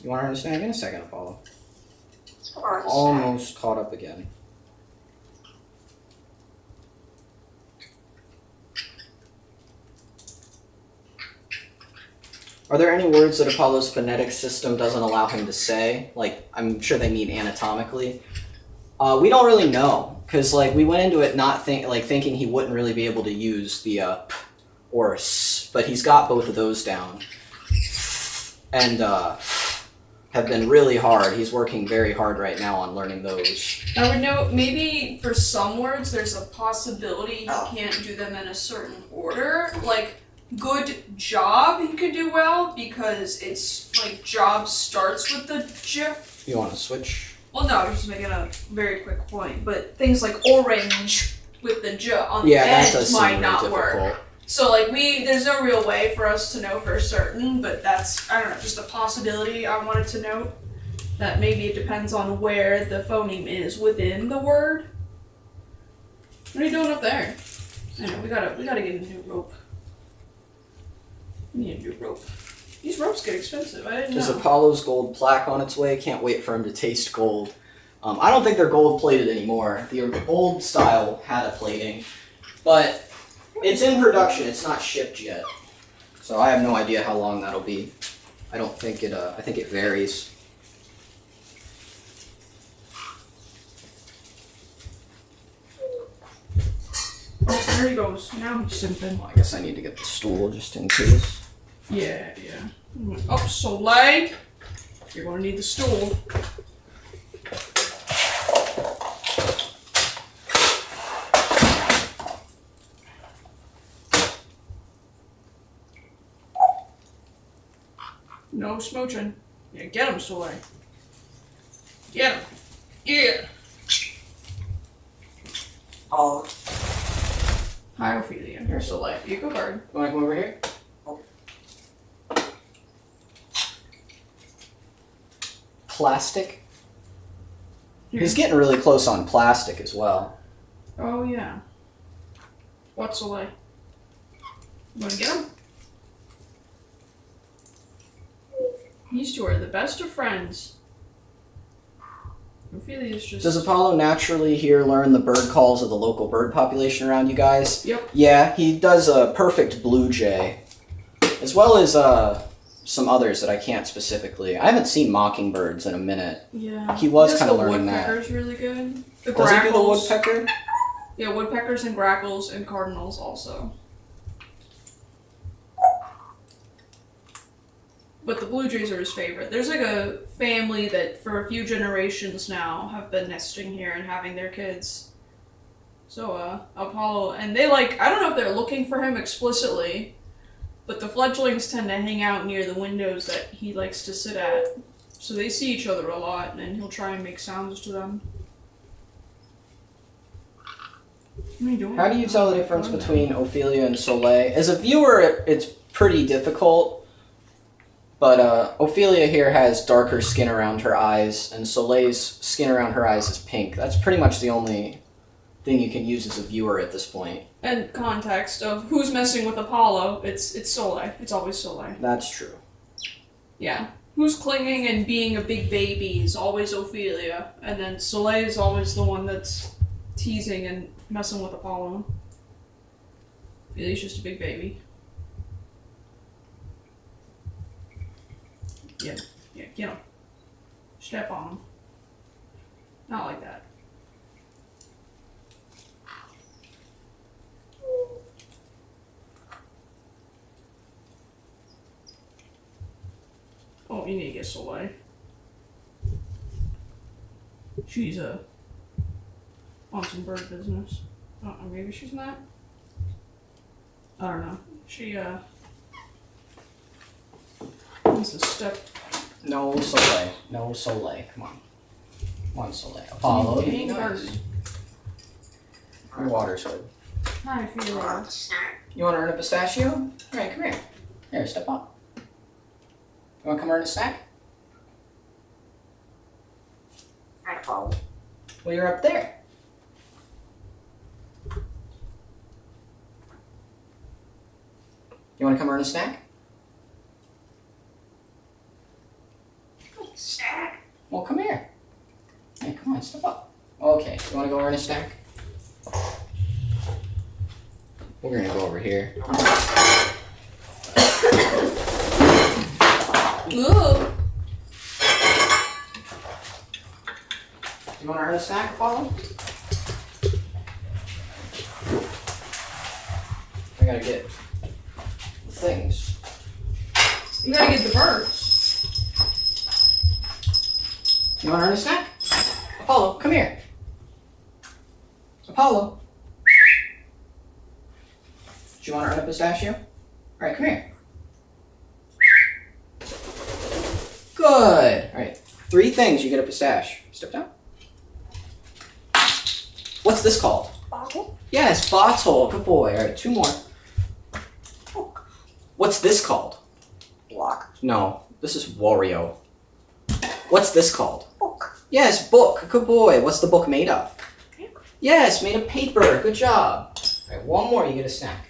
You want to understand in a second, Apollo? Almost caught up again. Are there any words that Apollo's phonetic system doesn't allow him to say? I'm sure they mean anatomically. We don't really know, because we went into it not thinking he wouldn't really be able to use the p or s, but he's got both of those down. And have been really hard. He's working very hard right now on learning those. I would know, maybe for some words there's a possibility you can't do them in a certain order. Good job he could do well, because it's job starts with the j. You want to switch? Well, no, I was just making a very quick point, but things like orange with the j on the Yeah, that end does seem might really not difficult. work. So like there's no real way for us to know for certain, but that's, I don't know, just a possibility I wanted to note. That maybe it depends on where the phoneme is within the word. What are you doing up there? I know, we gotta get a new rope. We need a new rope. These ropes get expensive, I didn't There's know. Apollo's gold plaque on its way. Can't wait for him to taste gold. I don't think they're gold plated anymore. The old style had a plating, but it's in production. It's not shipped yet, so I have no idea how long that'll be. I don't think it. I think it varies. Oh, there he goes. Now he's simping. Well, I guess I need to get the stool just in case. Yeah. Oh, Soleil! You're gonna need the stool. No smooching. Yeah, get him, Soleil. Get him. Yeah. Oh, Hi, Ophelia. Here's the light. You go guard. You want to come over here? Plastic. He's getting really close on plastic as well. Oh, yeah. What's Soleil? You wanna get him? These two are the best of friends. Ophelia's just... Does Apollo naturally here learn the bird calls of the local bird population around you guys? Yep. Yeah, he does a perfect blue jay, as well as some others that I can't specifically. I haven't seen mockingbirds in a minute. Yeah. He was kind of learning that. that. Woodpecker's really good. The Does he do the grackles. woodpecker? Yeah, woodpeckers and grackles and cardinals also. But the blue jays are his favorite. There's like a family that for a few generations now have been nesting here and having their kids. So, Apollo, and they like, I don't know if they're looking for him explicitly, but the fledglings tend to hang out near the windows that he likes to sit at. So they see each other a lot, and he'll try and make sounds to them. What are you doing? How do you tell the difference between Ophelia and Soleil? As a viewer, it's pretty difficult. But Ophelia here has darker skin around her eyes, and Soleil's skin around her eyes is pink. That's pretty much the only thing you can use as a viewer at this point. And context of who's messing with Apollo, it's Soleil. It's always Soleil. That's true. Yeah. Who's clinging and being a big baby is always Ophelia. And then Soleil is always the one that's teasing and messing with Apollo. Ophelia's just a big baby. Yeah, get him. Step on him. Not like that. Oh, you need to get Soleil. She's on some bird business. Oh, maybe she's not. I don't know. She needs to step. No Soleil. No Soleil. Come on. Come on, Soleil. Apollo. Dang Nice. bird. Your water's good. Hi, Ophelia. snack. You want to earn a pistachio? Alright, come here. Here, step up. You want to come earn a snack? I follow. Well, you're up there. You want to come earn a snack? Snack. Well, come here. Hey, come on, step up. Okay, you want to go earn a snack? We're gonna go over here. Ooh. You want to earn a snack, Apollo? I gotta get the things. You gotta get the birds. You want to earn a snack? Apollo, come here. Apollo. Do you want to earn a pistachio? Alright, come here. Good. Alright, 3 things you get a pistachio. Step down. What's this called? Bottle. Yes, bottle. Good boy. All right, 2 more. Book. What's this called? Block. No, this is Wario. What's this called? Book. Yes, book. Good boy. What's the book made of? Paper. Yes, made of paper. Good job. All right, 1 more. You get a snack.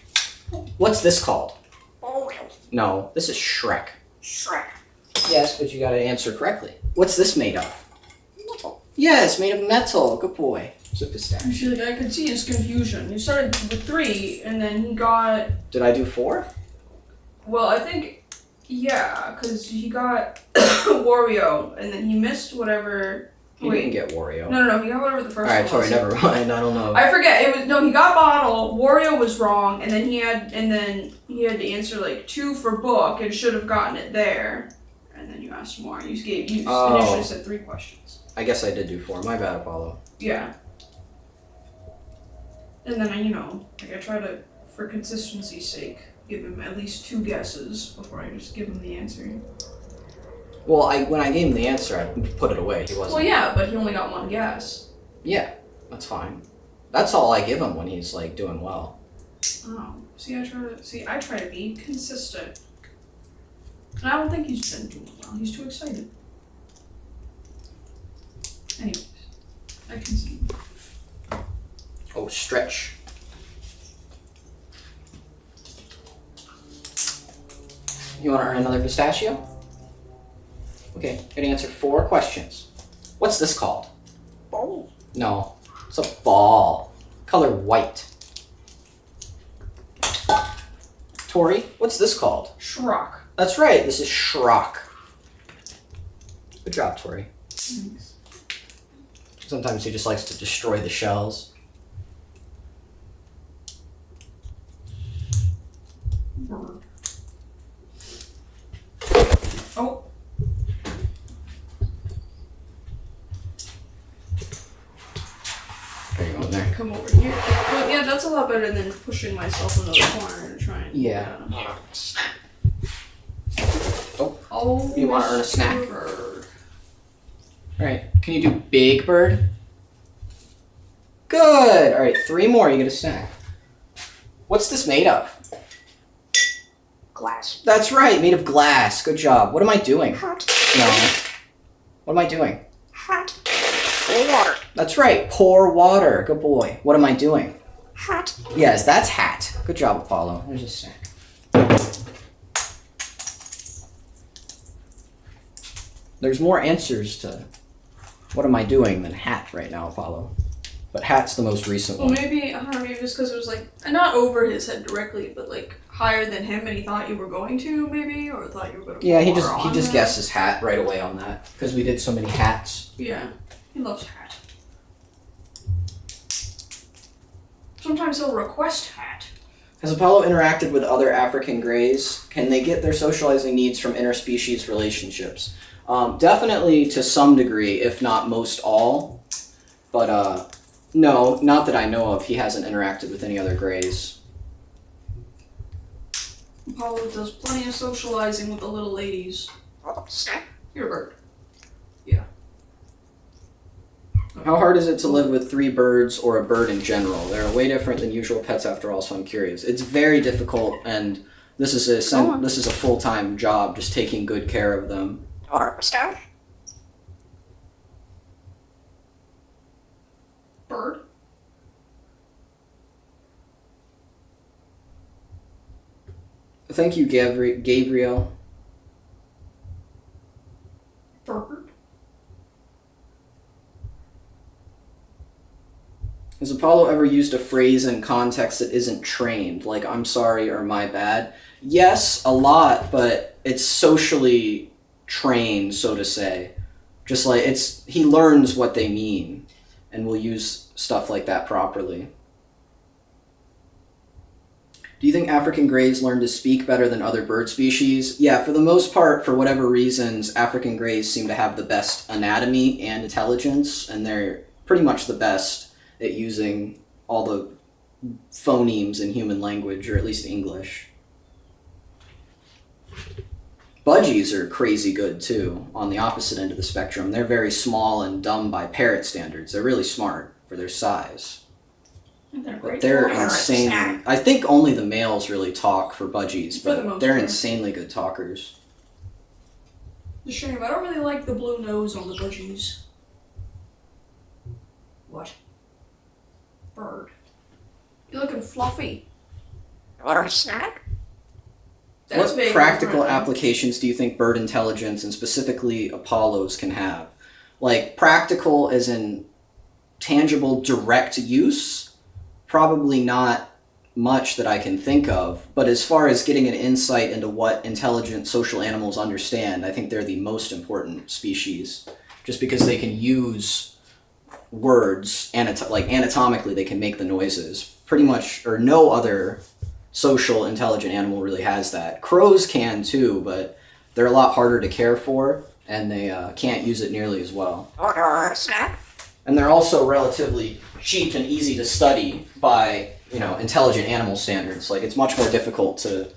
What's this called? Oreo. No, this is Shrek. Shrek. Yes, but you got to answer correctly. What's this made of? Metal. Yes, made of metal. Good boy. It's a pistachio. Actually, like, I could see his confusion. He started with 3, and then he got. Did I do 4? Well, I think. Yeah, because he got Wario, and then he missed whatever. He didn't get Wario. No, he got whatever the first All right, one sorry, was. never mind. I don't know. I forget. It was no. He got bottle. Wario was wrong, and then he had to answer like 2 for book, and should have gotten it there. And then you asked more. You initially said 3 questions. I guess I did do 4. My bad, Apollo. Yeah. And then I try to, for consistency's sake, give him at least 2 guesses before I just give him the answer. Well, when I gave him the answer, I put it away. He wasn't. Well, yeah, but he only got 1 guess. Yeah, that's fine. That's all I give him when he's like doing well. Oh, I try to be consistent. And I don't think he's been doing well. He's too excited. Anyways, I can see. Oh, stretch. You want to earn another pistachio? Okay, you're gonna answer 4 questions. What's this called? Bowl. No, it's a ball. Color white. Tori, what's this called? Shrock. That's right, this is Shrock. Good job, Tori. Thanks. Sometimes he just likes to destroy the shells. Bird. Oh. There you go, there. Come over here. Well, yeah, that's a lot better than pushing myself into the corner and trying. Yeah. Oh. You wanna earn a snack? Mr. Bird. Alright, can you do Big Bird? Good! Alright, 3 more, you get a snack. What's this made of? Glass. That's right, made of glass. Good job. What am I doing? Hot. No. What am I doing? Hot. Water. That's right, pour water. Good boy. What am I doing? Hot. Yes, that's hat. Good job, Apollo. There's a snack. There's more answers to what am I doing than hat right now, Apollo. But hat's the most recent Well, one. maybe, I don't know, maybe just because it was like, not over his head directly, but like higher than him and he thought you were going to, maybe? Or thought you were going to Yeah, he pour just on guessed that. his hat right away on that because we did so many hats. Yeah, he loves hat. Sometimes he'll request hat. Has Apollo interacted with other African greys? Can they get their socializing needs from interspecies relationships? Definitely to some degree, if not most all. But no, not that I know of. He hasn't interacted with any other greys. Apollo does plenty of socializing with the little ladies. Snack. You're a bird. How hard is it to live with 3 birds or a bird in general? They're way different than usual pets after all, so I'm curious. It's very difficult, and this is a full-time job, just taking good care of them. Or stuff. Bird? Thank you, Gabriel. Bird? Has Apollo ever used a phrase in context that isn't trained, like "I'm sorry" or "my bad"? Yes, a lot, but it's socially trained, so to say. Just like he learns what they mean, and will use stuff like that properly. Do you think African greys learn to speak better than other bird species? Yeah, for the most part, for whatever reasons, African greys seem to have the best anatomy and intelligence, and they're pretty much the best at using all the phonemes in human language, or at least English. Budgies are crazy good too, on the opposite end of the spectrum. They're very small and dumb by parrot standards. They're really smart for their size. They're great. They're talkers. insane. I think only the males really talk for budgies, For the but most they're part. insanely good talkers. It's a shame. I don't really like the blue nose on the budgies. What? Bird. You're looking fluffy. Or snack. That's What big practical different. applications do you think bird intelligence and specifically Apollos can have? Like practical as in tangible direct use? Probably not much that I can think of, but as far as getting an insight into what intelligent social animals understand, I think they're the most important species just because they can use words anatomically they can make the noises. Pretty much or no other social intelligent animal really has that. Crows can too, but they're a lot harder to care for and they can't use it nearly as well. Or snack. And they're also relatively cheap and easy to study by, intelligent animal standards. Like it's much more difficult to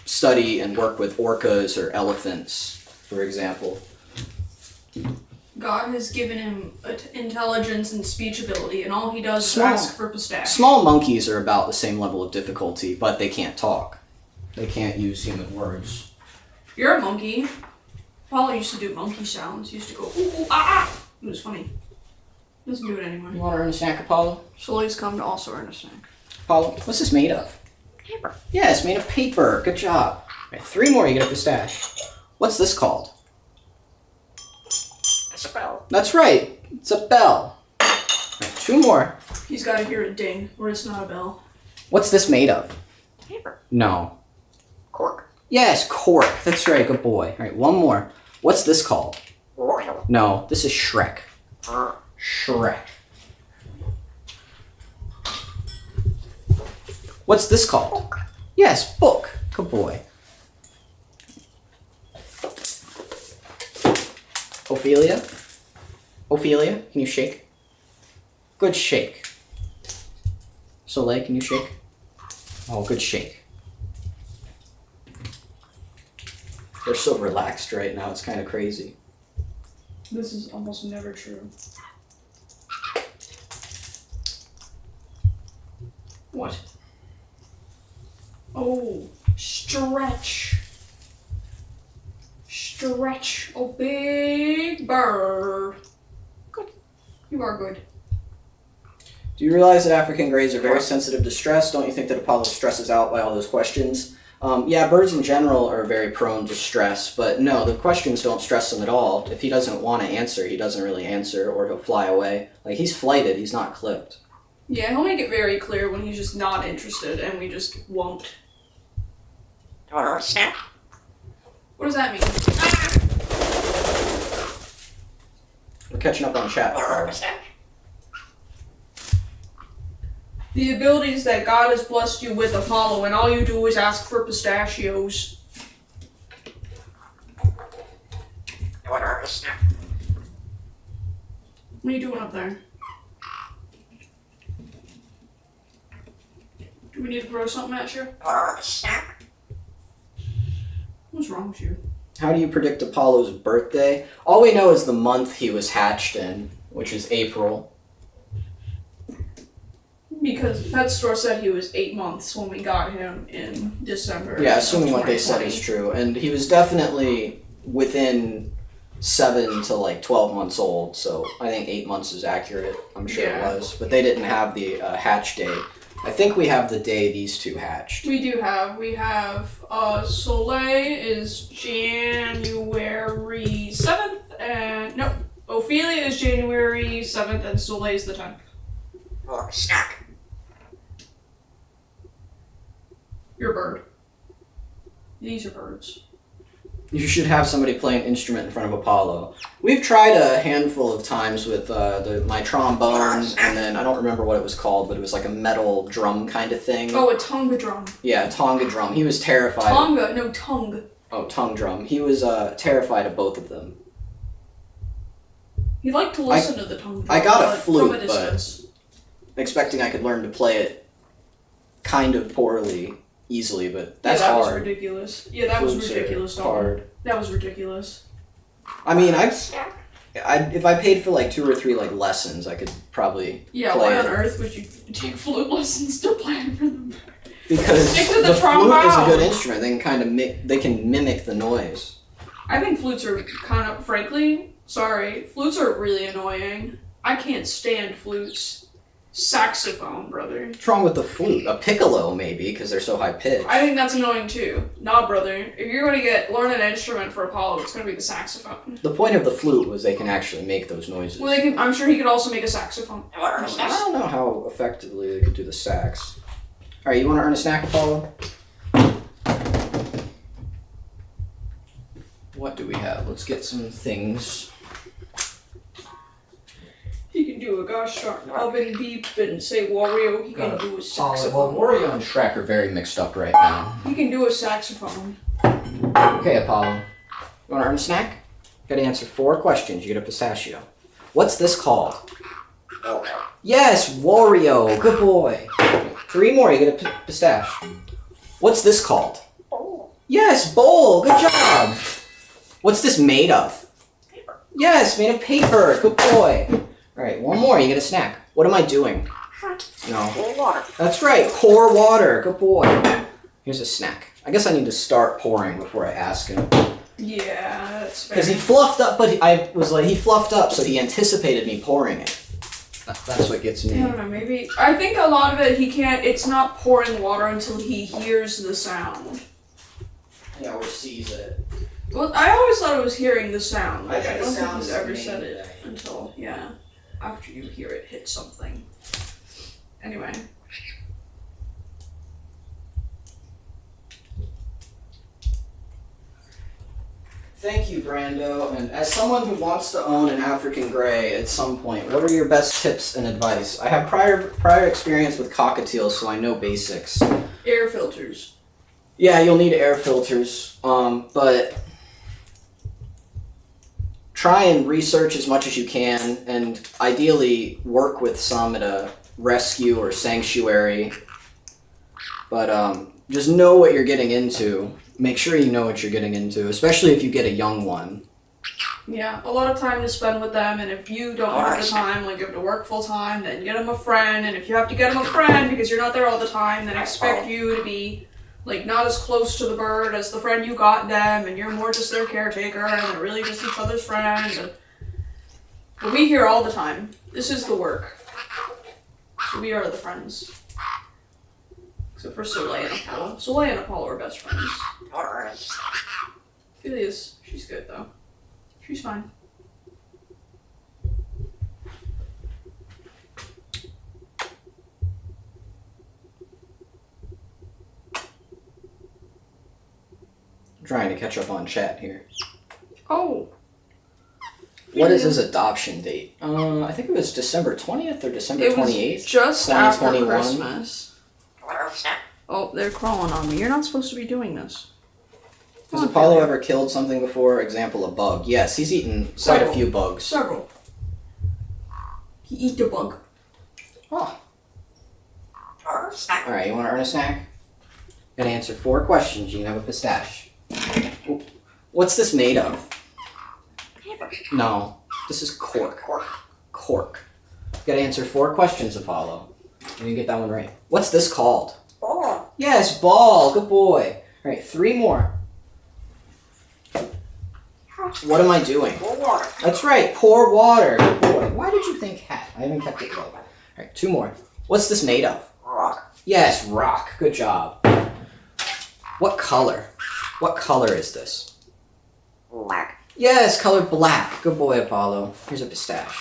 study and work with orcas or elephants, for example. God has given him intelligence and speech ability, and all he does Small- is ask for pistachio. Small monkeys are about the same level of difficulty, but they can't talk. They can't use human words. You're a monkey. Paula used to do monkey sounds. He used to go ooh ooh ah ah. It was funny. Doesn't do it anymore. You want to earn a snack, Apollo? Sully's come to also earn a snack. Apollo, what's this made of? Paper. Yeah, it's made of paper. Good job. All right, 3 more, you get a pistache. What's this called? A spell. That's right. It's a bell. All right, 2 more. He's got to hear a ding, or it's not a bell. What's this made of? Paper. No. Cork. Yes, cork. That's right. Good boy. All right, 1 more. What's this called? Oil. No, this is Shrek. Uh, Shrek. What's this called? book. Yes, book. Good boy. Ophelia? Ophelia, can you shake? Good shake. Soleil, can you shake? Oh, good shake. They're so relaxed right now, it's kind of crazy. This is almost never true. What? Oh, stretch. Stretch. Oh, big bird. Good. You are good. Do you realize that African greys are very sensitive to stress? Don't you think that Apollo stresses out by all those questions? Yeah, birds in general are very prone to stress, but no, the questions don't stress him at all. If he doesn't want to answer, he doesn't really answer, or he'll fly away. Like, he's flighted, he's not clipped. Yeah, he'll make it very clear when he's just not interested, and we just won't. Or snack. What does that mean? We're catching up on chat. Or snack. The abilities that God has blessed you with, Apollo, and all you do is ask for pistachios. Or snack. What are you doing up there? Do we need to throw something at you? Or snack. What's wrong with you? How do you predict Apollo's birthday? All we know is the month he was hatched in, which is April. Because Pet Store said he was 8 months when we got him in December. Yeah, of assuming what they said 2020. is true. And he was definitely within 7 to 12 months old, so I think 8 months is accurate. I'm sure Yeah. it was. But they didn't have the hatch date. I think we have the day these two hatched. We have Soleil is January 7th, and no, Ophelia is January 7th, and Soleil is the 10th. Or snack. You're a bird. These are birds. You should have somebody play an instrument in front of Apollo. We've tried a handful of times with my trombone, and then I don't remember what it was called, but it was like a metal drum kind of thing. Oh, a tonga drum. Yeah, a Tonga drum. He was terrified. Tonga, no tongue. Oh, tongue drum. He was terrified of both of them. He liked to listen to the tongue drum. I got a but flute, from a distance. Expecting I could learn to play it kind of poorly, easily, but that's yeah, that was hard. ridiculous. Yeah, that was Flutes are ridiculous, dog. hard. That was ridiculous. I mean, Snack. If I paid for like 2 or 3 like lessons, I could probably Yeah, play why on it. earth would you take flute lessons to play for them? Because Stick to the the flute is a trombone. good instrument. They can kind of they can mimic the noise. I think flutes are kind of, frankly, sorry, flutes are really annoying. I can't stand flutes. Saxophone, brother. What's wrong with the flute? A piccolo maybe, because they're so high pitched. I think that's annoying too. Nah, brother. If you're going to learn an instrument for Apollo, it's going to be the saxophone. The point of the flute was they can actually make those noises. Well, I'm sure he could also make a saxophone. Or I snap. don't know how effectively they could do the sax. Alright, you want to earn a snack, Apollo? What do we have? Let's get some things. He can do a gosh darn oven beep and say Wario. He can do a saxophone. Well, Wario and Shrek are very mixed up right now. He can do a saxophone. Okay, Apollo. You want to earn a snack? Gotta answer 4 questions. You get a pistachio. What's this called? Oh, no. Yes, Wario. Good boy. 3 more. You get a pistache. What's this called? Oh, Yes, bowl. Good job. What's this made of? paper. Yes, made of paper. Good boy. All right, 1 more. You get a snack. What am I doing? Hot. No. Cool water. That's right. Pour water. Good boy. Here's a snack. I guess I need to start pouring before I ask him. Yeah, that's fair. Because he fluffed up, but he fluffed up, so he anticipated me pouring it. That's what gets I me. don't know, maybe. I think a lot of it, it's not pouring water until he hears the sound. Yeah, or sees it. Well, I always thought it was hearing the sound. I Like, think I the don't think sound he's is the ever main said it thing. until, after you hear it hit something. Anyway. Thank you, Brando. And as someone who wants to own an African Grey at some point, what are your best tips and advice? I have prior experience with cockatiels, so I know basics. Air filters. Yeah, you'll need air filters, but try and research as much as you can, and ideally work with some at a rescue or sanctuary. But just know what you're getting into. Make sure you know what you're getting into, especially if you get a young one. Yeah, a lot of time to spend with them, and if you don't have the time, like you have to work full time, then get them a friend, and if you have to get them a friend because you're not there all the time, then expect you to be like not as close to the bird as the friend you got them, and you're more just their caretaker, and they're really just each other's friend. But we hear all the time, this is the work. So we are the friends. Except for Soleil and Apollo. Soleil and Apollo are best friends. Or snap. Philia's, she's good though. She's fine. I'm trying to catch up on chat here. Oh. What is his adoption date? I think it was December 20th or December It was 28th. just after 2021. Christmas. Or snap. Oh, they're crawling on me. You're not supposed to be doing this. Has Apollo ever killed something before? Example, a bug. Yes, he's eaten quite a Several. few bugs. Several. He eat the bug. Oh. Or snap. Alright, you want to earn a snack? Gotta answer 4 questions. You can have a pistache. What's this made of? Paper. No, this is cork. Cork. Gotta answer 4 questions, Apollo. You didn't get that one right. What's this called? Oh. Yes, ball. Good boy. Alright, 3 more. What am I doing? Cool water. That's right, pour water. Good boy. Why did you think hat? I haven't kept it low. Alright, 2 more. What's this made of? Rock. Yes, rock. Good job. What color? What color is this? Black. Yes, color black. Good boy, Apollo. Here's a pistache.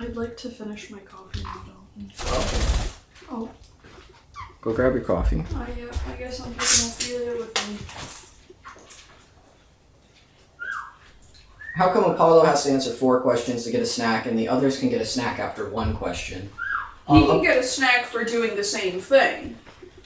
I'd like to finish my coffee now, Oh, Go grab your coffee. I guess I'm taking Ophelia with me. How come Apollo has to answer 4 questions to get a snack and the others can get a snack after 1 question? He can get a snack for doing the same thing.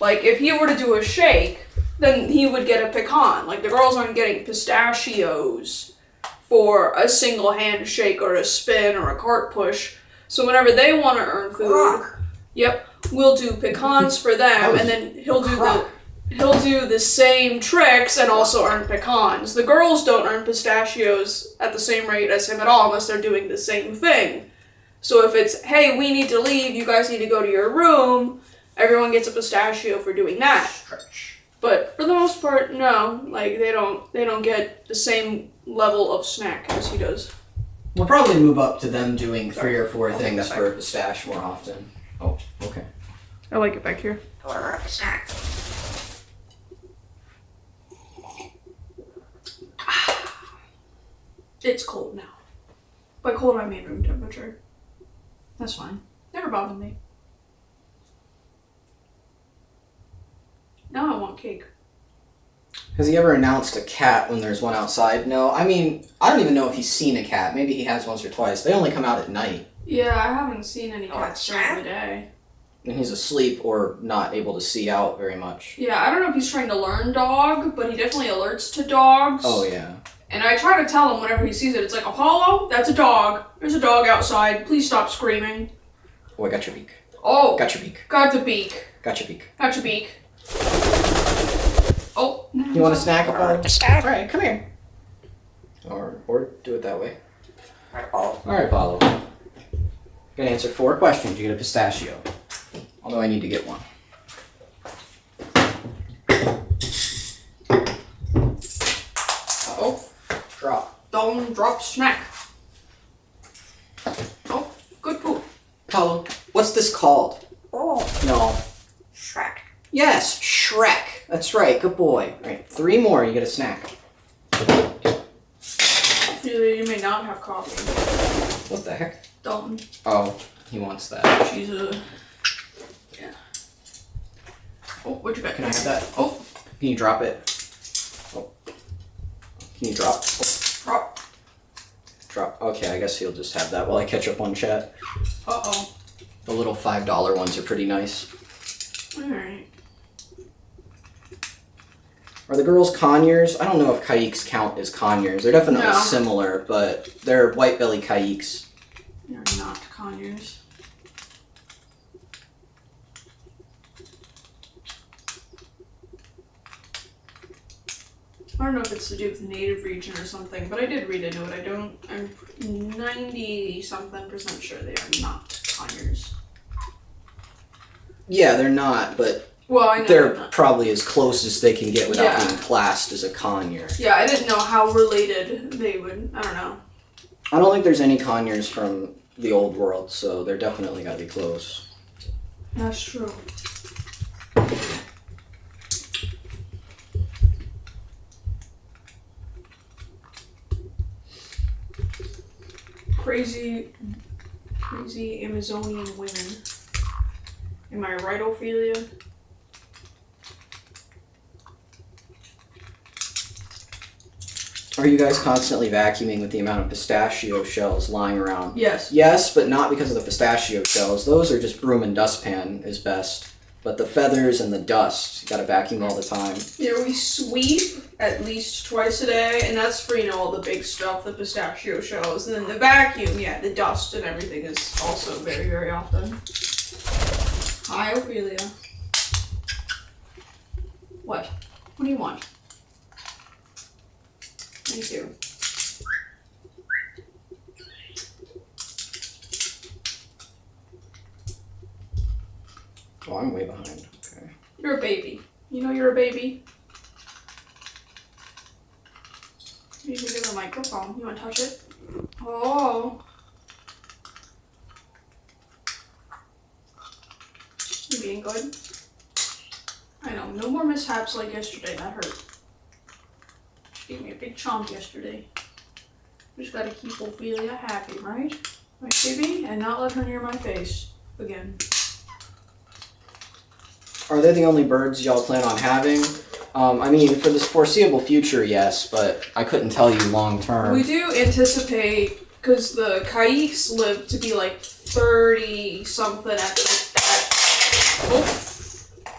Like, if he were to do a shake, then he would get a pecan. Like, the girls aren't getting pistachios for a single handshake or a spin or a cart push. So whenever they want to earn food, Rock. yep. we'll do pecans for them, and then he'll do the same tricks and also earn pecans. The girls don't earn pistachios at the same rate as him at all unless they're doing the same thing. So if it's, hey, we need to leave, you guys need to go to your room, everyone gets a pistachio for doing that. Stretch. But for the most part, no. Like they don't get the same level of snack as he does. We'll probably move up to them doing 3 or 4 I'll take things that for a pistache more often. Oh, okay. I like it back here. Or a snack. It's cold now. By cold I mean room temperature. That's fine. Never bothered me. Now I want cake. Has he ever announced a cat when there's one outside? No. I mean, I don't even know if he's seen a cat. Maybe he has once or twice. They only come out at night. Yeah, I haven't seen any cats during the day. And he's asleep or not able to see out very much. Yeah, I don't know if he's trying to learn dog, but he definitely alerts to dogs. Oh, yeah. And I try to tell him whenever he sees it, it's like, Apollo, that's a dog. There's a dog outside. Please stop screaming. Oh, I got your beak. Oh. Got your beak. Got the beak. Got your beak. Got your beak. Oh. You want a snack, Apollo? A snack. Alright, come here. Or do it that way. Oh. Alright, Apollo. Gonna answer 4 questions. You get a pistachio. Although I need to get one. Oh. Drop. Don't drop snack. Oh. Good poop. Apollo, what's this called? Oh. No. Shrek. Yes, Shrek. That's right, good boy. Alright, 3 more, you get a snack. You may not have coffee. What the heck? Dalton. Oh, he wants that. She's a... Yeah. Oh, what you got? Can I have that? Oh. Can you drop it? Oh. Can you drop? Oh. Drop. Drop. Okay, I guess he'll just have that while I catch up on chat. Uh-oh. The little $5 ones are pretty nice. Alright. Are the girls conures? I don't know if kaiques count as conures. They're definitely No. similar, but they're white belly kaiques. You're not conures. I don't know if it's to do with the native region or something, but I did read into it. I'm 90-something% sure they are not conures. Yeah, they're not, but Well, I know they're not. probably as close as they can get without Yeah. being classed as a conure. Yeah, I didn't know how related they would. I don't know. I don't think there's any conures from the old world, so they're definitely gotta be close. That's true. Crazy Amazonian women. Am I right, Ophelia? Are you guys constantly vacuuming with the amount of pistachio shells lying around? Yes. Yes, but not because of the pistachio shells. Those are just broom and dustpan is best. But the feathers and the dust, you gotta vacuum all the time. Yeah, we sweep at least twice a day, and that's for, all the big stuff, the pistachio shells. And then the vacuum, yeah, the dust and everything is also very, very often. Hi, Ophelia. What? What do you want? Thank you. Oh, I'm way behind. Okay. You're a baby. You know you're a baby? You can give a microphone. You want to touch it? Oh. You being good? I know. No more mishaps like yesterday. That hurt. She gave me a big chomp yesterday. We just gotta keep Ophelia happy, right? Right, baby? And not let her near my face again. Are they the only birds y'all plan on having? I mean, for this foreseeable future, yes, but I couldn't tell you long term. We do anticipate, because the kaiques live to be like 30 something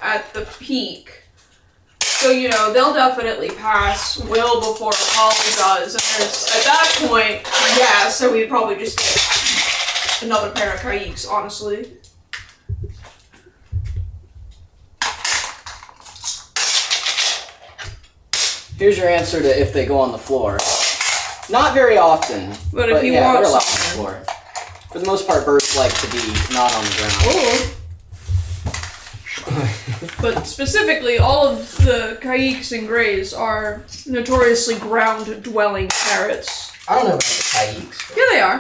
at the peak. So, they'll definitely pass well before Apollo does. And at that point, yeah, so we'd probably just get another pair of kaiques, honestly. Here's your answer to if they go on the floor. Not very often. But if you yeah, want they're allowed on the something. floor. For the most part, birds like to be not on the ground. Ooh. But specifically, all of the caiques and greys are notoriously ground-dwelling parrots. I don't know about the caiques. Yeah, they are.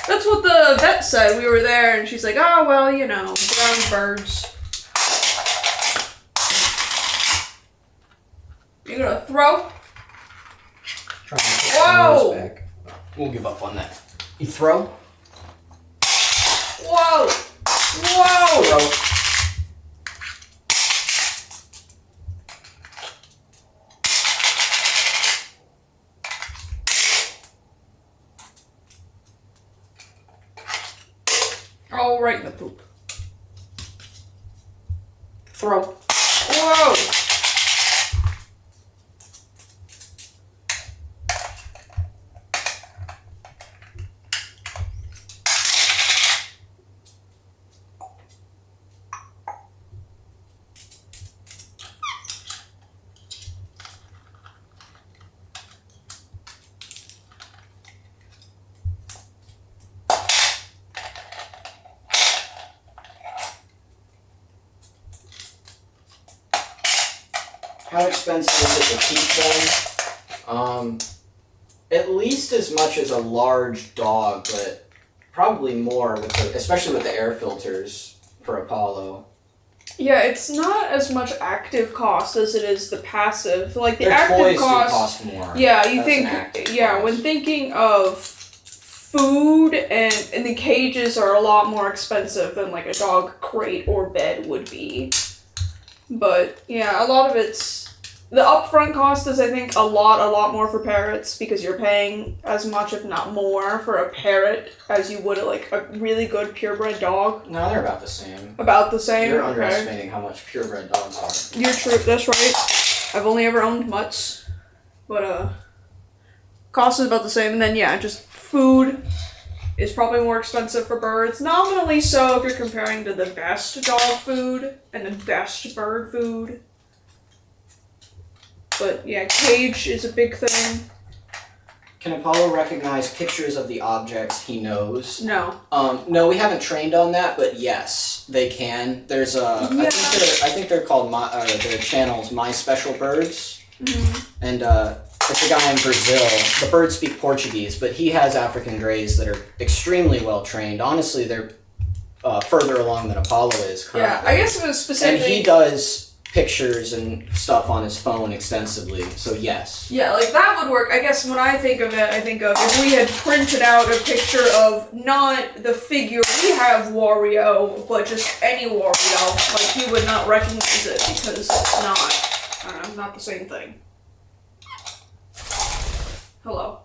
That's what the vet said. We were there, and she's like, oh, well, you know, ground birds. You gonna throw? Trying to get Whoa! the nose back. We'll give up on that. You throw? Whoa! Whoa! Throw. Oh, right in the poop. Throw. Whoa! How expensive is it to keep them? At least as much as a large dog, but probably more, especially with the air filters for Apollo. Yeah, it's not as much active cost as it is the passive. Like the Their active toys do cost. cost more. Yeah, you That's an think. active Yeah, cost. when thinking of food and the cages are a lot more expensive than like a dog crate or bed would be. But yeah, a lot of it's the upfront cost is I think a lot more for parrots because you're paying as much if not more for a parrot as you would like a really good purebred dog. No, they're about the same. About the same. You're Okay. underestimating how much purebred dogs are. You're true. That's right. I've only ever owned mutts, but cost is about the same. And then yeah, just food is probably more expensive for birds. Nominally so if you're comparing to the best dog food and the best bird food. But yeah, cage is a big thing. Can Apollo recognize pictures of the objects he knows? No. No, we haven't trained on that, but yes, they can. There's a. Yeah. I think they're called their channels My Special Birds, Mm-hmm. and it's a guy in Brazil. The birds speak Portuguese, but he has African greys that are extremely well trained. Honestly, they're further along than Apollo is currently. Yeah, I guess it was And specifically. he does pictures and stuff on his phone extensively, so yes. Yeah, like that would work. I guess when I think of it, I think of if we had printed out a picture of not the figure we have Wario, but just any Wario, like he would not recognize it because it's not the same thing. Hello.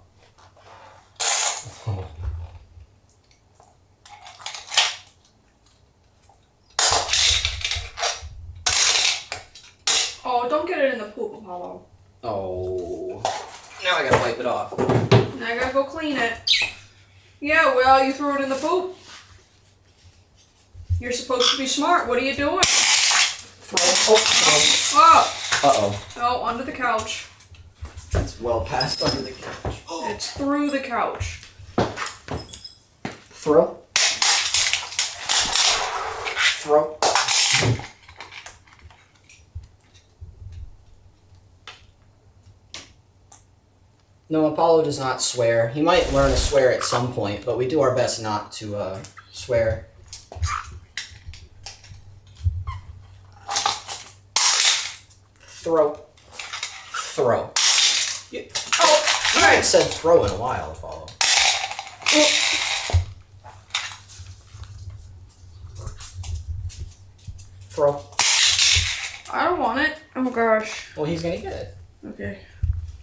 Oh, don't get it in the poop, Apollo. Oh. Now I gotta wipe it off. Now I gotta go clean it. Yeah, well, you threw it in the poop. You're supposed to be smart. What are you doing? Oh. Oh, Uh-oh. oh, under the couch. It's well past under the couch. It's through the couch. Throw. Throw. No, Apollo does not swear. He might learn to swear at some point, but we do our best not to swear. Throw. Throw. Oh, I haven't said throw in a while, Apollo. Throw. I don't want it. Oh gosh. Well, he's gonna get it. Okay.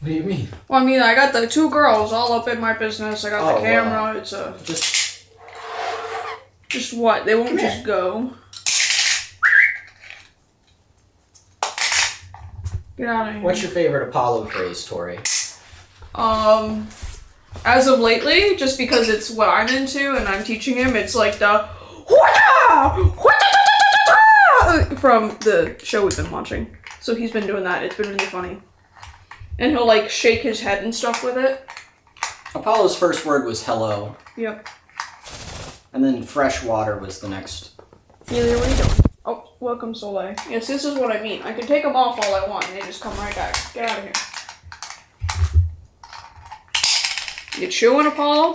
What do you mean? Well, I mean, I got the two girls all up in my business. I got Oh, the camera. wow. It's a Just what? They won't Come just here. go. Get out of here. what's your favorite Apollo phrase, Tori? As of lately, just because it's what I'm into and I'm teaching him, it's like the from the show we've been watching. So he's been doing that. It's been really funny. And he'll like shake his head and stuff with it. Apollo's first word was hello. Yep. And then fresh water was the next. Amelia, what are you doing? Oh, welcome, Soleil. Yes, this is what I mean. I can take them off all I want and they just come right back. Get out of here. You chewing, Apollo?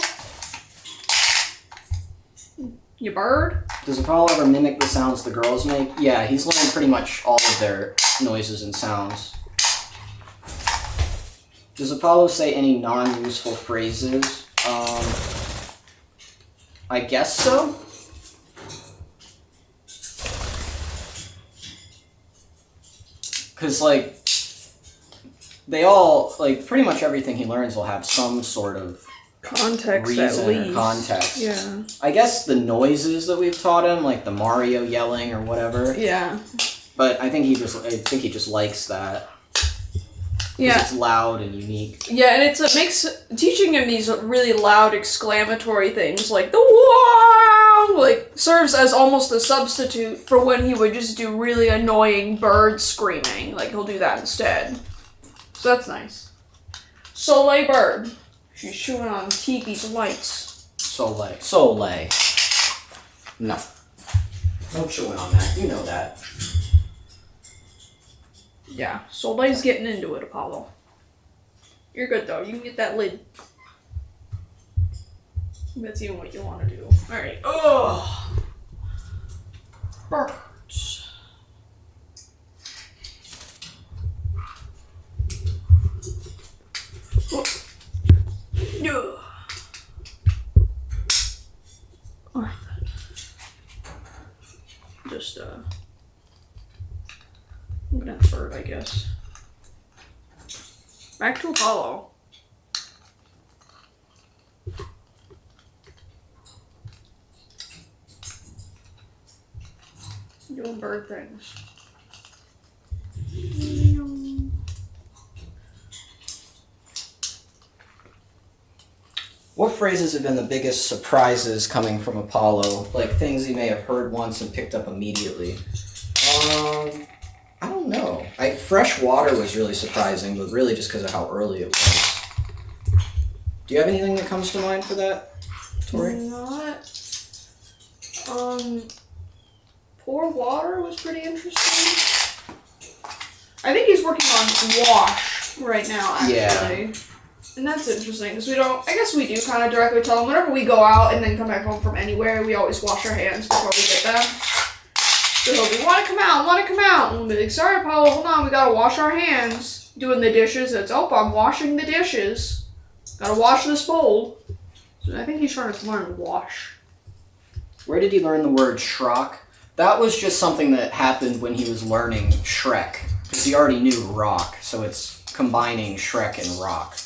You bird? Does Apollo ever mimic the sounds the girls make? Yeah, he's learned pretty much all of their noises and sounds. Does Apollo say any non-useful phrases? I guess so. Because, like, they all, like, pretty much everything he learns will have some sort of Context reason at least. or context. Yeah. I guess the noises that we've taught him, like the Mario yelling or whatever. Yeah. But I think he just likes that. Yeah. It's loud and unique. Yeah, and it makes teaching him these really loud exclamatory things like the wow, like serves as almost a substitute for when he would just do really annoying bird screaming. Like he'll do that instead. So that's nice. Soleil bird. She's chewing on Tiki's lights. Soleil. No. No chewing on that. You know that. Yeah, Soleil's getting into it, Apollo. You're good though. You can get that lid. That's even what you want to do. Alright. Oh. Birds. No. Just I'm gonna have a bird, I guess. Back to Apollo. Doing bird things. What phrases have been the biggest surprises coming from Apollo? Like things he may have heard once and picked up immediately? I don't know. Fresh water was really surprising, but really just because of how early it was. Do you have anything that comes to mind for that, Tori? Not. Pour water was pretty interesting. I think he's working on wash right now, actually. Yeah. And that's interesting, because I guess we do kind of directly tell him, whenever we go out and then come back home from anywhere, we always wash our hands before we get them. So he'll be, want to come out, and we'll be like, sorry, Apollo, hold on, we gotta wash our hands. Doing the dishes, it's, I'm washing the dishes. Gotta wash this bowl. So I think he's trying to learn wash. Where did he learn the word Shrock? That was just something that happened when he was learning Shrek, because he already knew rock, so it's combining Shrek and rock.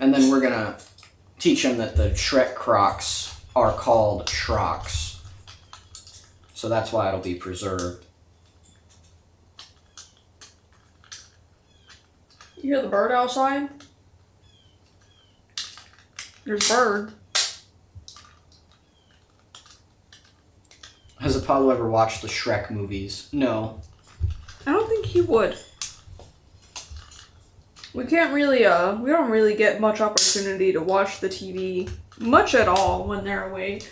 And then we're gonna teach him that the Shrek Crocs are called Shrocks. So that's why it'll be preserved. You hear the bird outside? There's a bird. Has Apollo ever watched the Shrek movies? No. I don't think he would. We can't really, we don't really get much opportunity to watch the TV much at all when they're awake.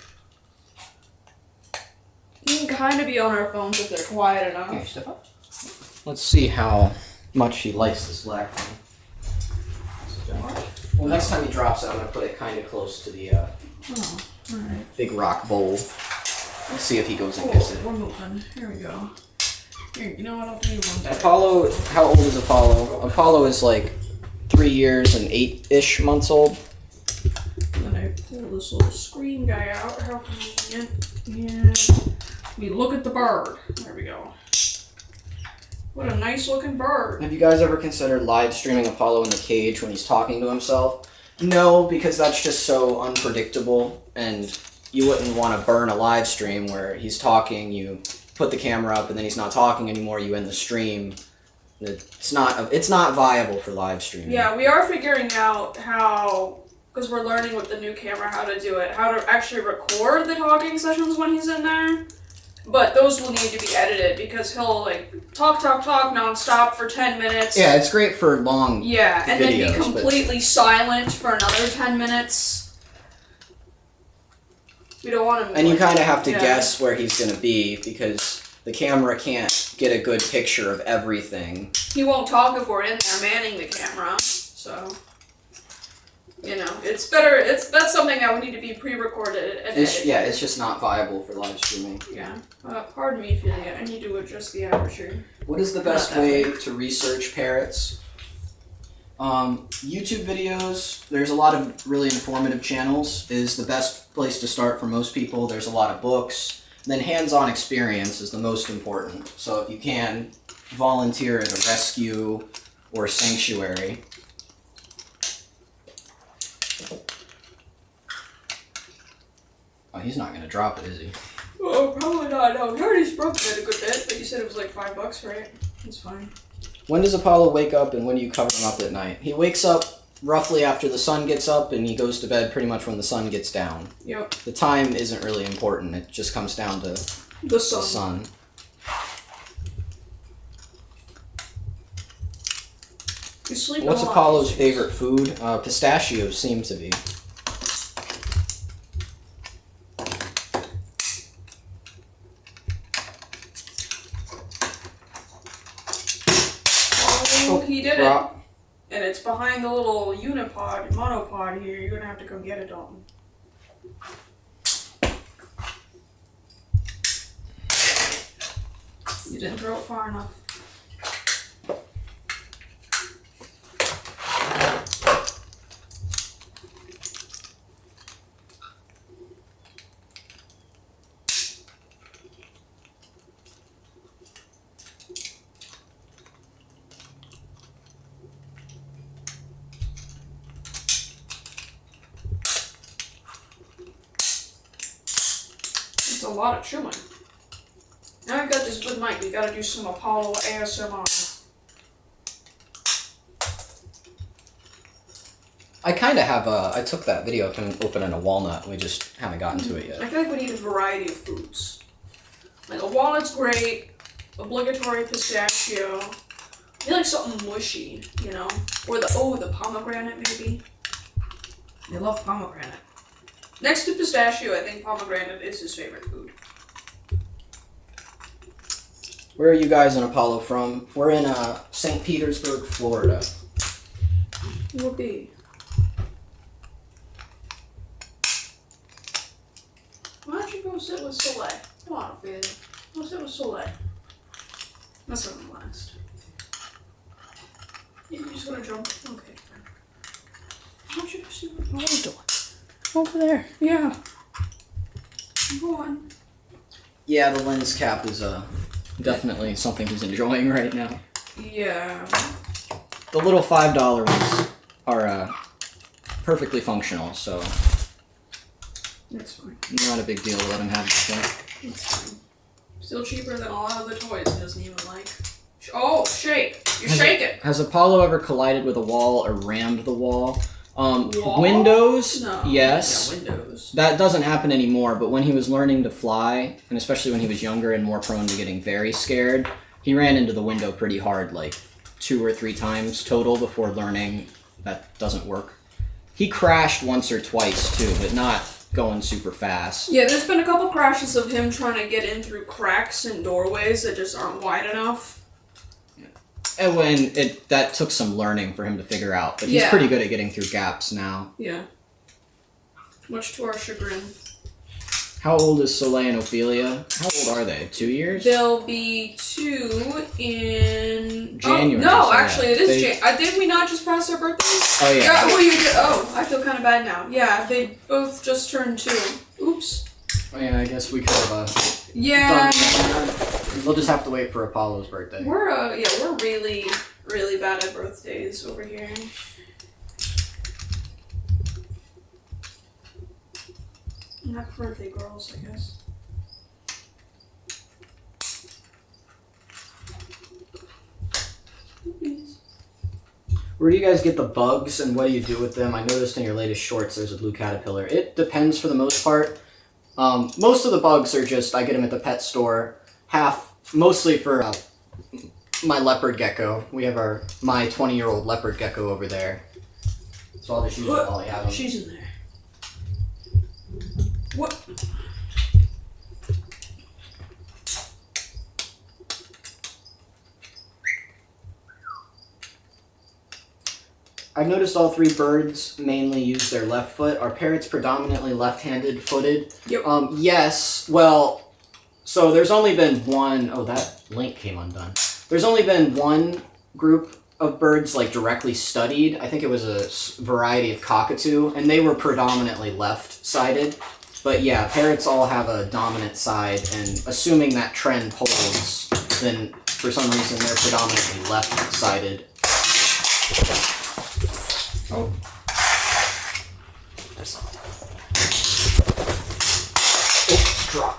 We can kind of be on our phones if they're quiet enough. Here, step up. Let's see how much he likes this black thing. Well, next time he drops it, I'm going to put it kind of close to the Alright. big rock bowl. Let's see if he goes and gets it. We're moving. Here we go. Here, you know what? I'll do one better. Apollo, how old is Apollo? Apollo is like 3 years and 8-ish months old. And then I pull this little screen guy out. How convenient. And we look at the bird. There we go. What a nice looking bird. Have you guys ever considered live streaming Apollo in the cage when he's talking to himself? No, because that's just so unpredictable, and you wouldn't want to burn a live stream where he's talking, you put the camera up, and then he's not talking anymore, you end the stream. It's not viable for live streaming. Yeah, we are figuring out how, because we're learning with the new camera how to do it, how to actually record the talking sessions when he's in there. But those will need to be edited because he'll like talk nonstop for 10 minutes. Yeah, it's great for long. Yeah, and then videos, be completely silent for another 10 minutes. We don't want him. And you kind of have to guess where he's gonna be because the camera can't get a good picture of everything. He won't talk if we're in there manning the camera, so. You know, it's better. That's something that would need to be pre-recorded and edited. Yeah, it's just not viable for live streaming. Yeah. Pardon me, Ophelia. I need to adjust the aperture. What is the best way to research parrots? YouTube videos. There's a lot of really informative channels. Is the best place to start for most people. There's a lot of books. Then hands-on experience is the most important. So if you can volunteer at a rescue or sanctuary. Oh, he's not gonna drop it, is he? Oh, probably not. No, he already broke it a good bit, but you said it was like $5, right? It's fine. When does Apollo wake up and when do you cover him up at night? He wakes up roughly after the sun gets up and he goes to bed pretty much when the sun gets down. Yep. The time isn't really important. It just comes down to the sun. The sun. You sleep What's a lot Apollo's these days. favorite food? Pistachios seem to be. Oh, he did it. Drop. And it's behind the little monopod here. You're gonna have to go get it, Dalton. You didn't throw it far enough. It's a lot of chewing. Now I've got this good mic. We gotta do some Apollo ASMR. I kind of have I took that video of him opening a walnut. We just haven't gotten to it I yet. feel like we need a variety of foods. Like a walnut's great, obligatory pistachio. I feel like something mushy, you know? Or the pomegranate maybe. I love pomegranate. Next to pistachio, I think pomegranate is his favorite food. Where are you guys in Apollo from? We're in St. Petersburg, Florida. Whoopee. Why don't you go sit with Soleil? Come on, Ophelia. Go sit with Soleil. That's not gonna last. You're just gonna jump? Okay, fine. Why don't you go see what Apollo's doing? Over there. Yeah. Go on. Yeah, the lens cap is definitely something he's enjoying right now. Yeah. The little $5 ones are perfectly functional, so That's fine. not a big deal to let him have this thing. It's fine. Still cheaper than a lot of the toys he doesn't even like. Oh, shake! You shake it! Has Apollo ever collided with a wall or rammed the wall? Wall? Windows, No. yes. Yeah, windows. That doesn't happen anymore, but when he was learning to fly, and especially when he was younger and more prone to getting very scared, he ran into the window pretty hard, like 2 or 3 times total before learning that doesn't work. He crashed once or twice too, but not going super fast. Yeah, there's been a couple crashes of him trying to get in through cracks and doorways that just aren't wide enough. And when that took some learning for him to figure out, but he's pretty good at getting through gaps now. Yeah. Much to our chagrin. How old is Soleil and Ophelia? How old are they? 2 years? They'll be 2 in January. Oh, no, so actually, it is they- January. Did we not just pass their birthdays? Oh yeah. Yeah. Well, you did. Oh, I feel kind of bad now. Yeah, they both just turned 2. Oops. Oh yeah, I guess we could have Yeah. We'll just have to wait for Apollo's birthday. We're really, really bad at birthdays over here. Not birthday girls, I guess. Oopies. Where do you guys get the bugs and what do you do with them? I noticed in your latest shorts there's a blue caterpillar. It depends for the most part. Most of the bugs are just, I get them at the pet store. Mostly for my leopard gecko. We have my 20-year-old leopard gecko over there. So I'll just use it while I have him. She's in there. What? I've noticed all three birds mainly use their left foot. Are parrots predominantly left-handed footed? Yep. Yes. Well, so there's only been one. Oh, that link came undone. There's only been one group of birds like directly studied. I think it was a variety of cockatoo, and they were predominantly left-sided. But yeah, parrots all have a dominant side, and assuming that trend holds, then for some reason they're predominantly left-sided. Oh. Oops, drop.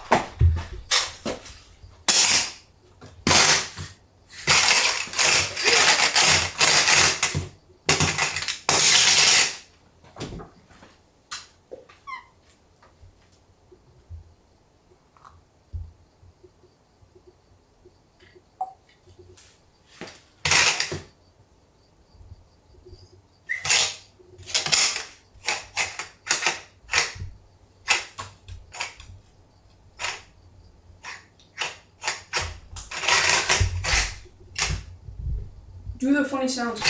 Do the funny sounds.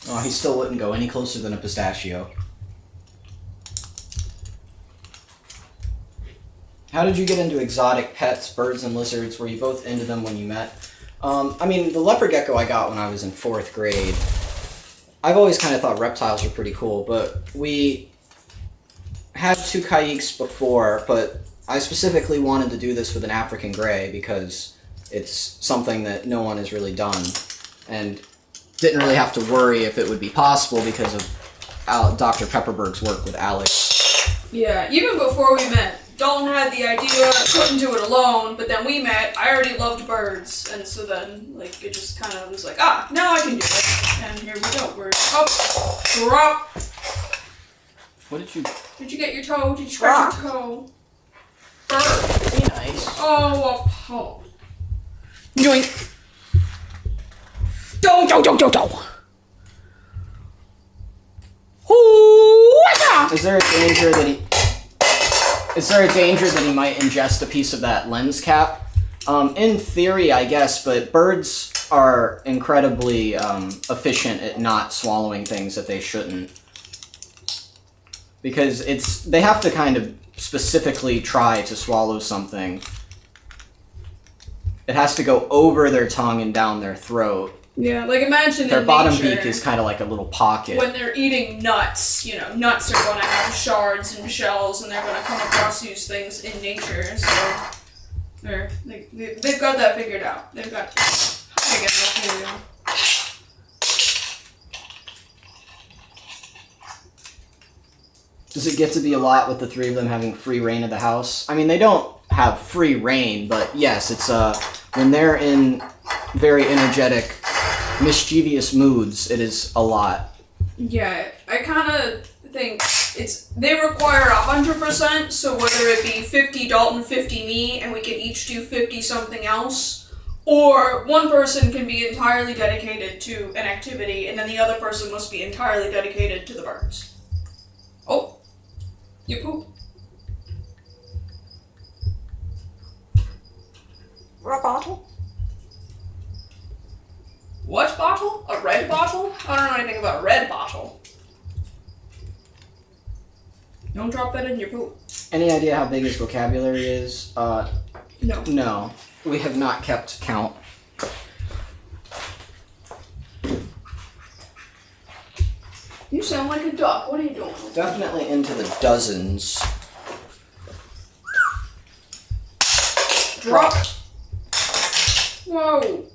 Oh, he still wouldn't go any closer than a pistachio. How did you get into exotic pets, birds and lizards? Were you both into them when you met? I mean, the leopard gecko I got when I was in 4th grade. I've always kind of thought reptiles were pretty cool, but we had 2 caiques before, but I specifically wanted to do this with an African grey because it's something that no one has really done, and didn't really have to worry if it would be possible because of Dr. Pepperberg's work with Alex. Yeah, even before we met, Dalton had the idea, couldn't do it alone, but then we met, I already loved birds, and so then, like, it just kind of was like, now I can do it, and here we go, we're, drop! What did you... Did you get your toe? Did you scratch your toe? Bird. Be nice. Oh, a paw. Yoink. Is there a danger that he might ingest a piece of that lens cap? In theory, I guess, but birds are incredibly efficient at not swallowing things that they shouldn't. Because they have to kind of specifically try to swallow something. It has to go over their tongue and down their throat. Yeah, like imagine their in bottom nature, beak is kind of like a little pocket. when they're eating nuts, nuts are going to have shards and shells, and they're going to come across these things in nature. So they've got that figured out. They've got. Here we go. Does it get to be a lot with the 3 of them having free reign of the house? I mean, they don't have free reign, but yes, it's when they're in very energetic, mischievous moods, it is a lot. Yeah, I kind of think they require 100%, so whether it be 50 Dalton, 50 me, and we can each do 50 something else, or one person can be entirely dedicated to an activity, and then the other person must be entirely dedicated to the birds. Oh. You poop. A bottle? What bottle? A red bottle? I don't know anything about a red bottle. Don't drop that in your poop. Any idea how big his vocabulary is? No. No. We have not kept count. You sound like a duck. What are you doing? Definitely into the dozens. Drop. Whoa.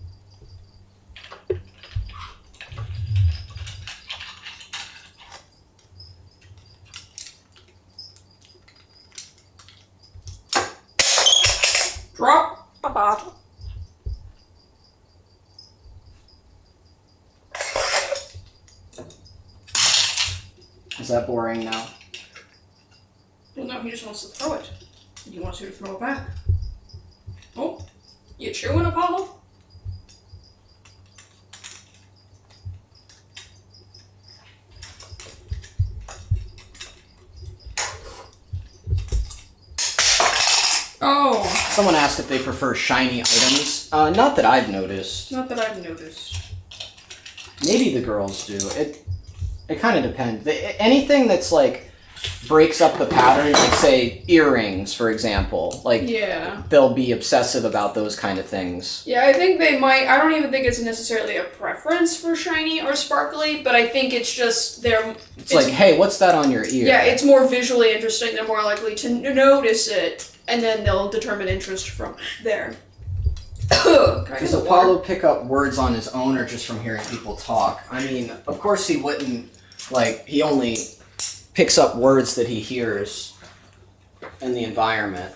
Drop. A bottle. that boring now? Well, no, he just wants to throw it. He wants you to throw it back. Oh, you chewing, Apollo? Oh. Someone asked if they prefer shiny items. Not that I've noticed. Not that I've noticed. Maybe the girls do. It kind of depends. Anything that's like breaks up the pattern, like say earrings, for example. Like Yeah. they'll be obsessive about those kind of things. Yeah, I think they might. I don't even think it's necessarily a preference for shiny or sparkly, but I think it's just It's like, hey, what's that on your ear? Yeah, it's more visually interesting. They're more likely to notice it, and then they'll determine interest from there. Does Apollo pick up words on his own or just from hearing people talk? I mean, of course he wouldn't, like, he only picks up words that he hears in the environment.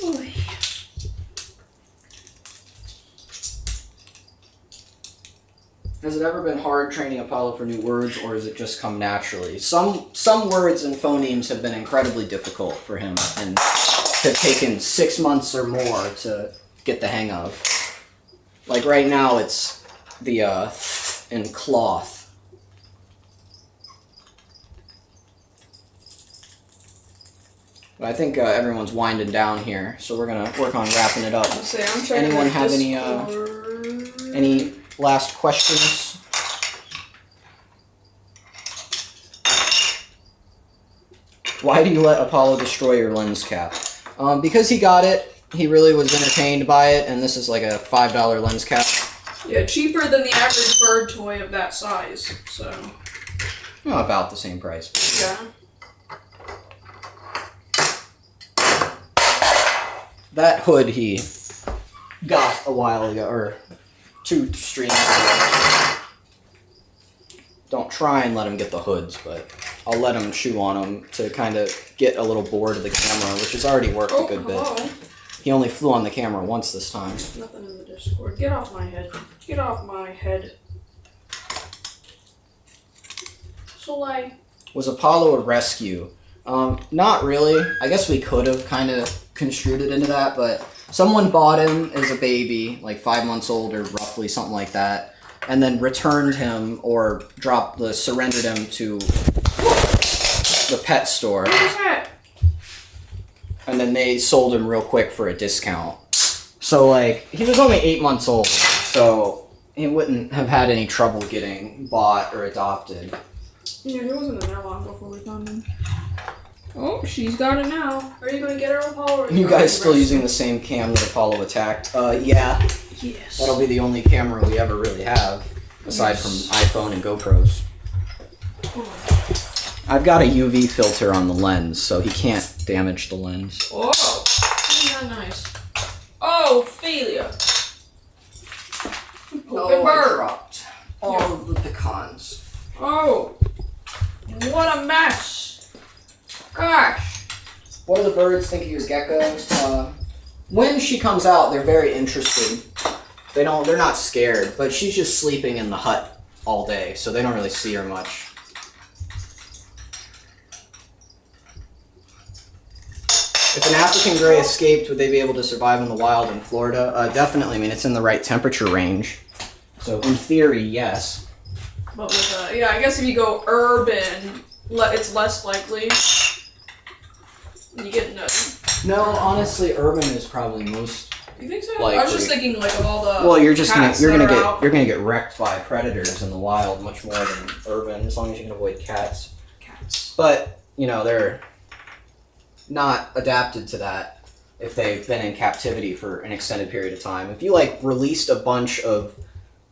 Oy. Has it ever been hard training Apollo for new words, or has it just come naturally? Some words and phonemes have been incredibly difficult for him and have taken 6 months or more to get the hang of. Like right now, it's the and cloth. But I think everyone's winding down here, so we're gonna work on wrapping it up. Let's see, I'm checking Anyone the have Discord. any last questions? Why do you let Apollo destroy your lens cap? Because he got it. He really was entertained by it, and this is like a $5 lens cap. Yeah, cheaper than the average bird toy of that size, so. Oh, about the same price. Yeah. That hood he got a while ago, or 2 streams ago. Don't try and let him get the hoods, but I'll let him chew on them to kind of get a little bored of the camera, which has already worked a good bit. He only flew on the camera once this time. Nothing in the Discord. Get off my head. Get off my head. Soleil. Was Apollo a rescue? Not really. I guess we could have kind of construed it into that, but someone bought him as a baby, like 5 months old or roughly something like that, and then returned him or surrendered him to the pet store. What is that? And then they sold him real quick for a discount. So, like, he was only 8 months old, so he wouldn't have had any trouble getting bought or adopted. Yeah, he wasn't in that long before we found him. Oh, she's got it now. Are you going to get her, Apollo? Or You guys still using the same cam that Apollo attacked? Yeah. Yes. That'll be the only camera we ever really have, aside from iPhone and GoPros. I've got a UV filter on the lens, so he can't damage the lens. Oh, isn't that nice? Oh, Ophelia. Oh, I dropped all of the pecans. Oh, what a mess. Gosh. What do the birds think of your geckos? When she comes out, they're very interested. They're not scared, but she's just sleeping in the hut all day, so they don't really see her much. If an African gray escaped, would they be able to survive in the wild in Florida? Definitely. I mean, it's in the right temperature range. So in theory, yes. But with, yeah, I guess if you go urban, it's less likely. You get nothing. No, honestly, urban is probably most. You think so? Likely. I was just thinking like of all the. Well, you're gonna out. get wrecked by predators in the wild much more than urban, as long as you can avoid cats. Cats. But you know they're not adapted to that if they've been in captivity for an extended period of time. If you like released a bunch of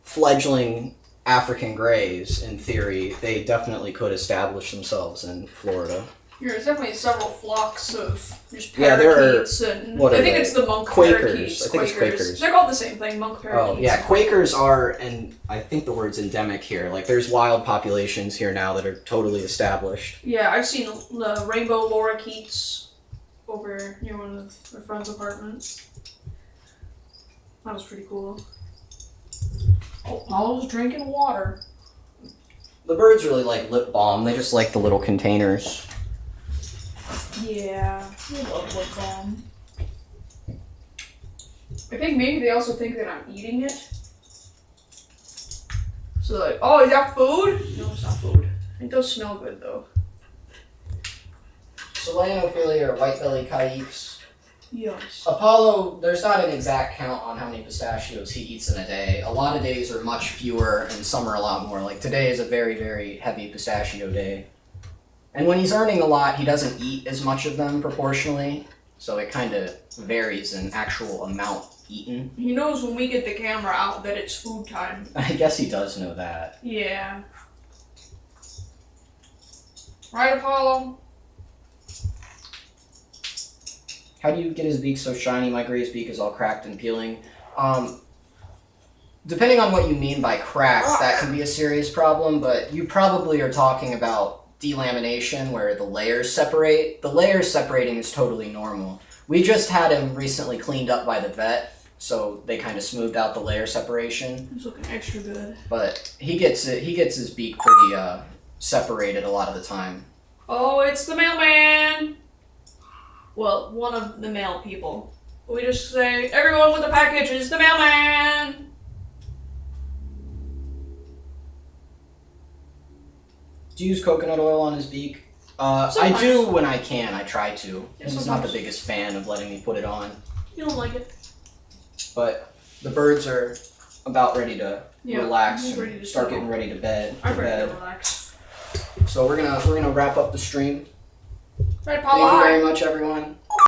fledgling African greys, in theory, they definitely could establish themselves in Florida. There's definitely several flocks of just Yeah, there are- parakeets and what are I think they? it's the monk Quakers. parakeets. I think it's Quakers. They're called the same thing, monk parakeets. Oh, yeah, Quakers are, and I think the word's endemic here. Like, there's wild populations here now that are totally established. Yeah, I've seen the rainbow lorikeets over near one of my friend's apartments. That was pretty cool. Oh, Paul's drinking water. The birds really like lip balm. They just like the little containers. Yeah, they love lip balm. I think maybe they also think that I'm eating it. So like, oh, is that food? No, it's not food. It does smell good though. Solanophilia or white-bellied cayques. Yes. Apollo, there's not an exact count on how many pistachios he eats in a day. A lot of days are much fewer and some are a lot more. Like today is a very, very heavy pistachio day. And when he's earning a lot, he doesn't eat as much of them proportionally. So it kind of varies in actual amount eaten. He knows when we get the camera out that it's food time. I guess he does know that. Yeah. Right, Apollo? How do you get his beak so shiny? My Gray's beak is all cracked and peeling. Depending on what you mean by cracks, that can be a serious problem, but you probably are talking about delamination where the layers separate. The layers separating is totally normal. We just had him recently cleaned up by the vet, so they kind of smoothed out the layer separation. He's looking extra good. But he gets his beak pretty separated a lot of the time. Oh, it's the mailman! Well, one of the mail people. We just say, everyone with the package is the mailman! Do you use coconut oil on his beak? I Sometimes. do when I can. I try to. Yeah, He's not sometimes. the biggest fan of letting me put it on. You don't like it? But the birds are about ready to relax he's and ready to start sleep. getting ready to bed. I'm to ready bed. to relax. So we're gonna wrap up the stream. Right, Thank Paula? you very much, everyone.